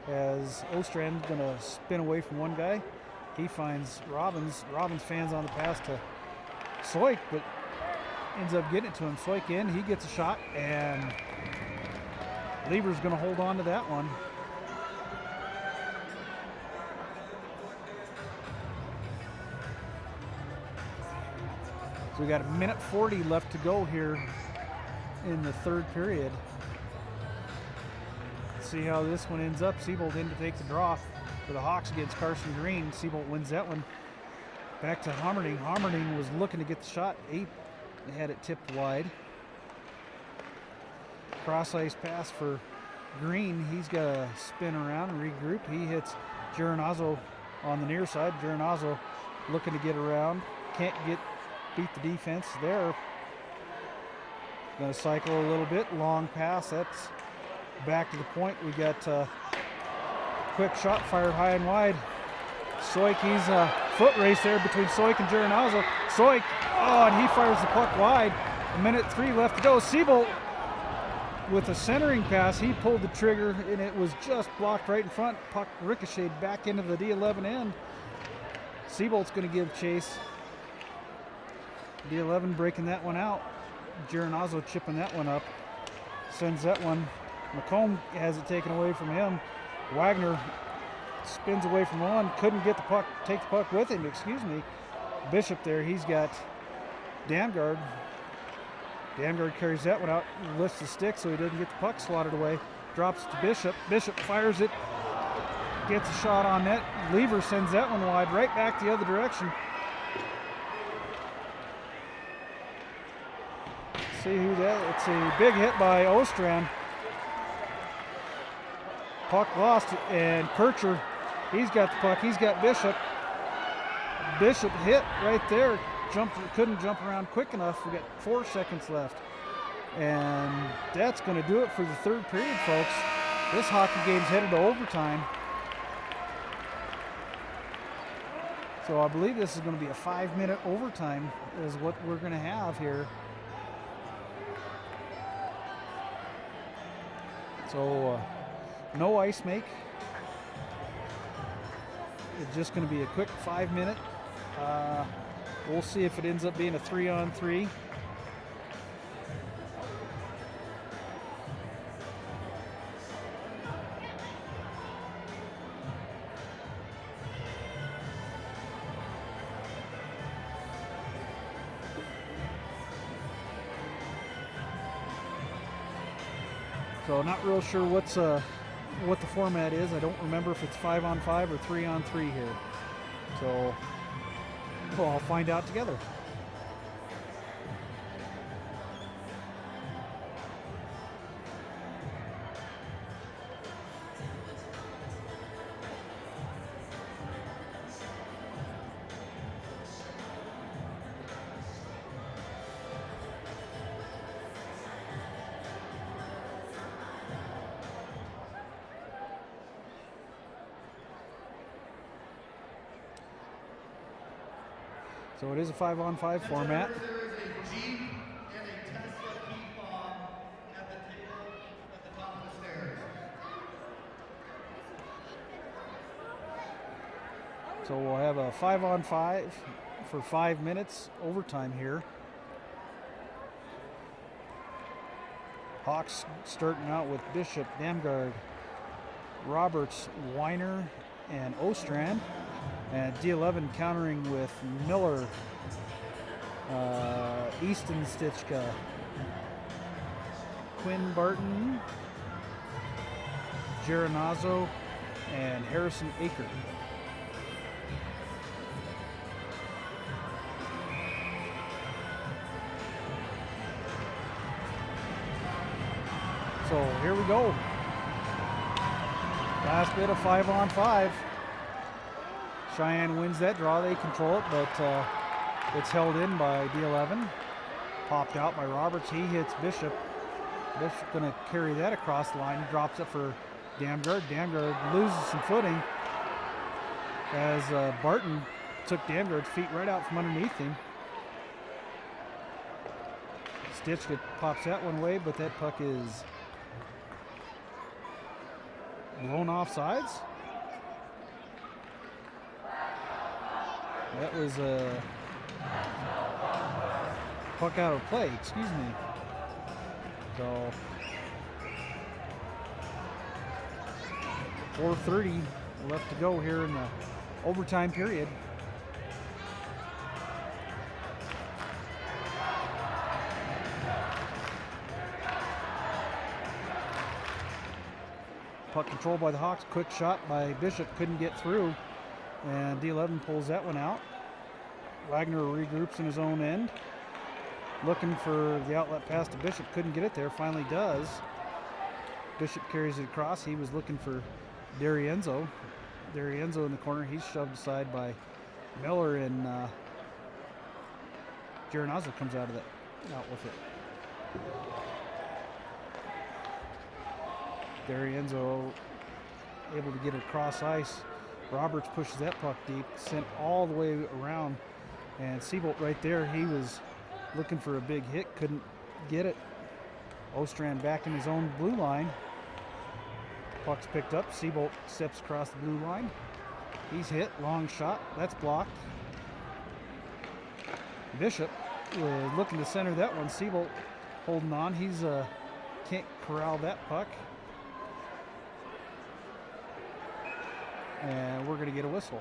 as Ostrand's going to spin away from one guy. He finds Robbins. Robbins fans on the pass to Soik, but ends up getting it to him. Soik in, he gets a shot, and Lieber's going to hold on to that one. So we got a minute 40 left to go here in the third period. Let's see how this one ends up. Seabolt in to take the draw for the Hawks against Carson Green. Seabolt wins that one. Back to Homerning. Homerning was looking to get the shot. He had it tipped wide. Cross ice pass for Green. He's got to spin around and regroup. He hits Gironazzo on the near side. Gironazzo looking to get around. Can't beat the defense there. Going to cycle a little bit. Long pass. That's back to the point. We got quick shot fired high and wide. Soik, he's a foot race there between Soik and Gironazzo. Soik, and he fires the puck wide. A minute 3 left to go. Seabolt with a centering pass. He pulled the trigger and it was just blocked right in front. Puck ricocheted back into the D11 end. Seabolt's going to give chase. D11 breaking that one out. Gironazzo chipping that one up. Sends that one. McComb has it taken away from him. Wagner spins away from one. Couldn't get the puck, take the puck with him, excuse me. Bishop there, he's got Damgard. Damgard carries that one out, lifts the stick so he doesn't get the puck slotted away. Drops to Bishop. Bishop fires it gets a shot on net. Lever sends that one wide, right back the other direction. See who that, it's a big hit by Ostrand. Puck lost, and Kircher, he's got the puck, he's got Bishop. Bishop hit right there, couldn't jump around quick enough. We got 4 seconds left. And that's gonna do it for the third period, folks. This hockey game's headed to overtime. So I believe this is gonna be a 5-minute overtime is what we're gonna have here. So no ice make. It's just going to be a quick 5-minute. We'll see if it ends up being a 3-on-3. So not real sure what the format is. I don't remember if it's 5-on-5 or 3-on-3 here. So we'll all find out together. So it is a 5-on-5 format. There is a Jeep and a Tesla key fob at the table at the top of the stairs. So we'll have a 5-on-5 for 5 minutes overtime here. Hawks starting out with Bishop, Damgard, Roberts, Weiner, and Ostrand. And D11 countering with Miller, Easton Stitchka, Quinn Barton, Geronazzo, and Harrison Aker. So here we go. Last bit of 5-on-5. Cheyenne wins that draw. They control it, but it's held in by D11. Popped out by Roberts. He hits Bishop. Bishop's going to carry that across the line. Drops it for Damgard. Damgard loses some footing as Barton took Damgard's feet right out from underneath him. Stitchka pops that one away, but that puck is blown off sides. That was a puck out of play, excuse me. So 4:30 left to go here in the overtime period. Puck controlled by the Hawks. Quick shot by Bishop, couldn't get through. And D11 pulls that one out. Wagner regroups in his own end. Looking for the outlet pass to Bishop. Couldn't get it there. Finally does. Bishop carries it across. He was looking for D'Arienzo. D'Arienzo in the corner. He's shoved aside by Miller, and Geronazzo comes out with it. D'Arienzo able to get it across ice. Roberts pushes that puck deep, sent all the way around, and Seabolt right there, he was looking for a big hit, couldn't get it. Ostrand back in his own blue line. Puck's picked up, Seabolt steps across the blue line. He's hit, long shot, that's blocked. Bishop was looking to center that one. Seabolt holding on, he's can't corral that puck. And we're going to get a whistle.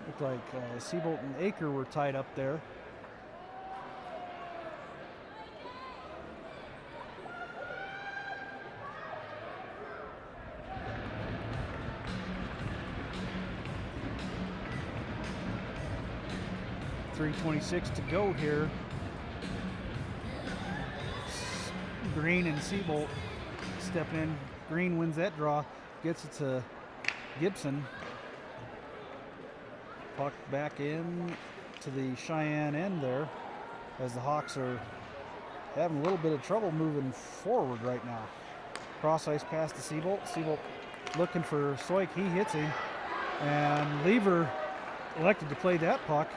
Looked like Seabolt and Aker were tied up there. 3:26 to go here. Green and Seabolt stepping in. Green wins that draw, gets it to Gibson. Puck back in to the Cheyenne end there, as the Hawks are having a little bit of trouble moving forward right now. Cross ice pass to Seabolt. Seabolt looking for Soik. He hits him, and Lever elected to play that puck.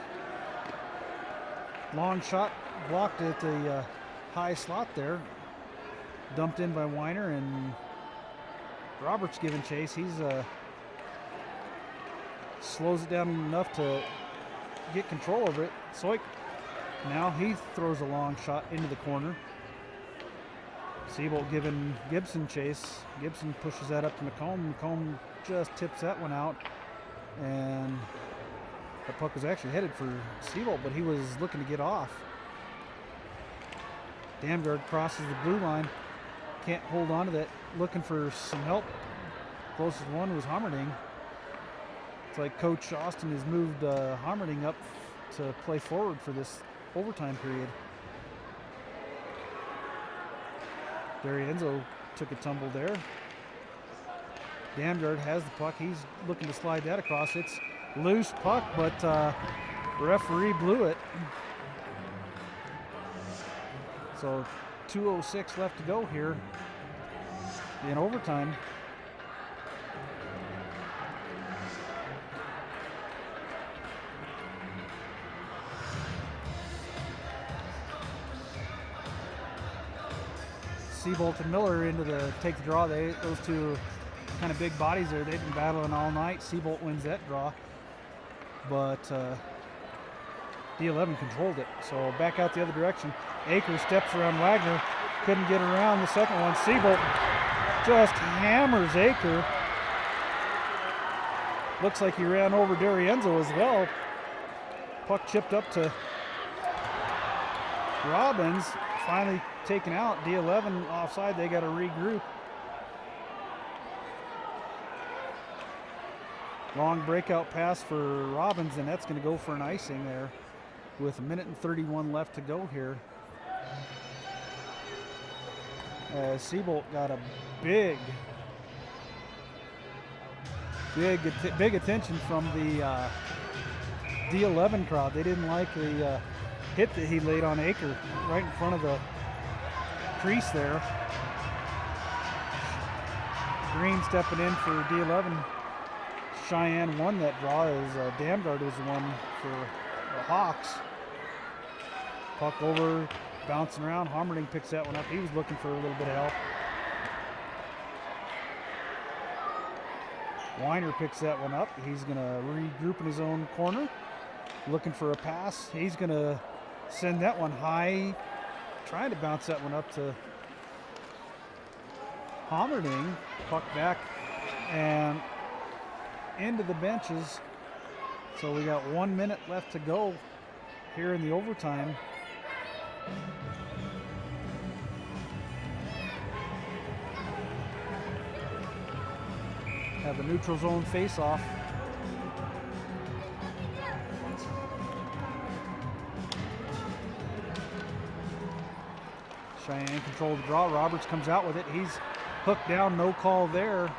Long shot blocked at the high slot there. Dumped in by Weiner, and Roberts giving chase. He's slows it down enough to get control of it. Soik, now he throws a long shot into the corner. Seabolt giving Gibson chase. Gibson pushes that up to McComb. McComb just tips that one out, and the puck was actually headed for Seabolt, but he was looking to get off. Damgard crosses the blue line. Can't hold on to that. Looking for some help. Closest one was Hammerding. It's like Coach Austin has moved Hammerding up to play forward for this overtime period. D'Arienzo took a tumble there. Damgard has the puck. He's looking to slide that across. It's loose puck, but referee blew it. So 2:06 left to go here in overtime. Seabolt and Miller into the take the draw. Those two kind of big bodies there. They've been battling all night. Seabolt wins that draw, but D11 controlled it. So back out the other direction. Aker steps around Wagner. Couldn't get around the second one. Seabolt just hammers Aker. Looks like he ran over D'Arienzo as well. Puck chipped up to Robbins. Finally taken out. D11 offside. They got to regroup. Long breakout pass for Robbins, and that's going to go for an icing there with 1:31 left to go here. Seabolt got a big attention from the D11 crowd. They didn't like the hit that he laid on Aker right in front of the crease there. Green stepping in for D11. Cheyenne won that draw as Damgard was the one for the Hawks. Puck over, bouncing around. Hammerding picks that one up. He was looking for a little bit of help. Weiner picks that one up. He's going to regroup in his own corner. Looking for a pass. He's going to send that one high. Trying to bounce that one up to Hammerding. Puck back and into the benches. So we got 1 minute left to go here in the overtime. Have a neutral zone face-off. Cheyenne controlled the draw. Roberts comes out with it. He's hooked down, no call there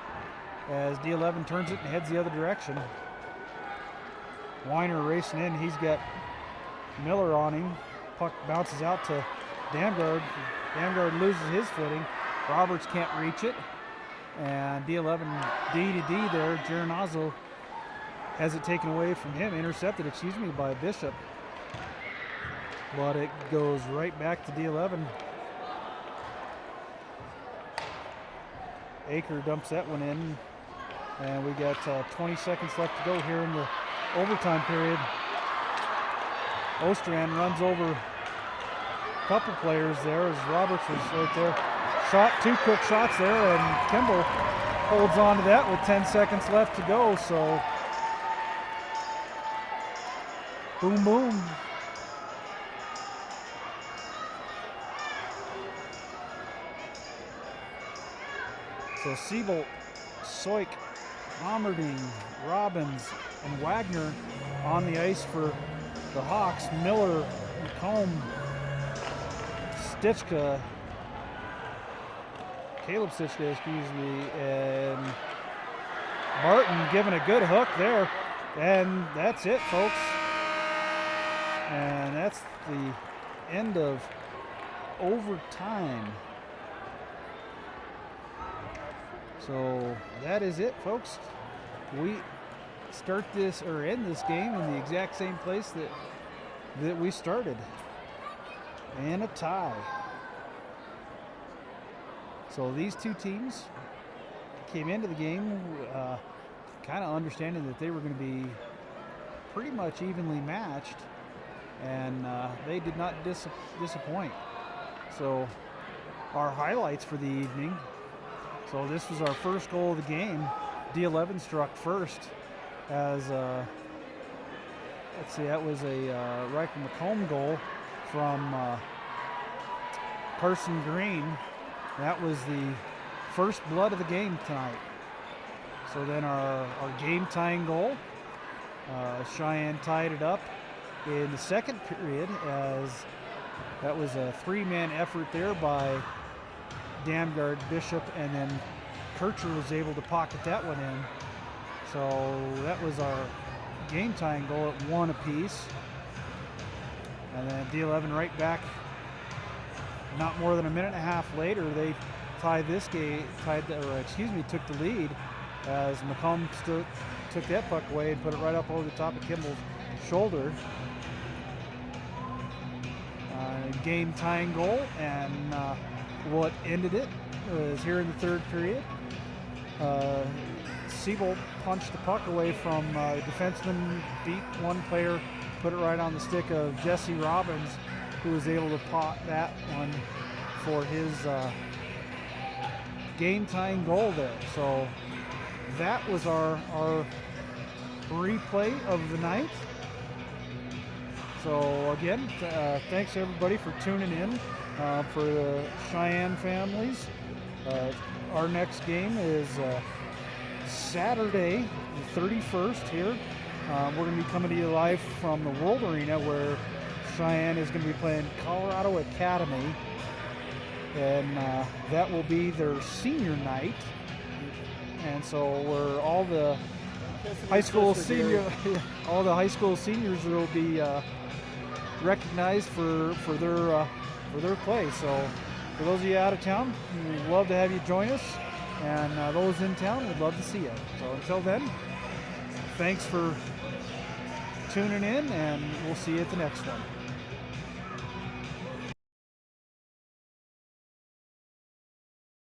as D11 turns it and heads the other direction. Weiner racing in. He's got Miller on him. Puck bounces out to Damgard. Damgard loses his footing. Roberts can't reach it. And D11 D to D there. Geronazzo has it taken away from him. Intercepted, by Bishop. But it goes right back to D11. Aker dumps that one in. And we got 20 seconds left to go here in the overtime period. Ostrand runs over a couple players there as Roberts was right there. Shot, two quick shots there, and Kimball holds on to that with 10 seconds left to go. So, boom, boom. So Seabolt, Soik, Hammerding, Robbins, and Wagner on the ice for the Hawks, Miller, McComb, Stitchka, Caleb Stitchka, excuse me, and Martin giving a good hook there. And that's it, folks. And that's the end of overtime. So that is it, folks. We start this or end this game in the exact same place that we started, and a tie. So these two teams came into the game kind of understanding that they were going to be pretty much evenly matched, and they did not disappoint. So our highlights for the evening. So this was our first goal of the game. D11 struck first as let's see, that was a Riker McComb goal from Carson Green. That was the first blood of the game tonight. So then our game tying goal, Cheyenne tied it up in the second period, as that was a three-man effort there by Damgard, Bishop, and then Kircher was able to pocket that one in. So that was our game tying goal at 1 apiece. And then D11 right back, not more than a minute and a half later, they tied this game, took the lead, as McComb took that puck away and put it right up over the top of Kimball's shoulder. Game tying goal, and what ended it was here in the third period. Siebel punched the puck away from a defenseman, beat one player, put it right on the stick of Jesse Robbins, who was able to pot that one for his game tying goal there. So that was our replay of the night. So again, thanks everybody for tuning in. For the Cheyenne families, our next game is Saturday the 31st here. We're going to be coming to you live from the World Arena, where Cheyenne is going to be playing Colorado Academy, and that will be their senior night. And so we're all the high school seniors will be recognized for their play. So for those of you out of town, we'd love to have you join us, and those in town, we'd love to see you. So until then, thanks for tuning in, and we'll see you at the next one.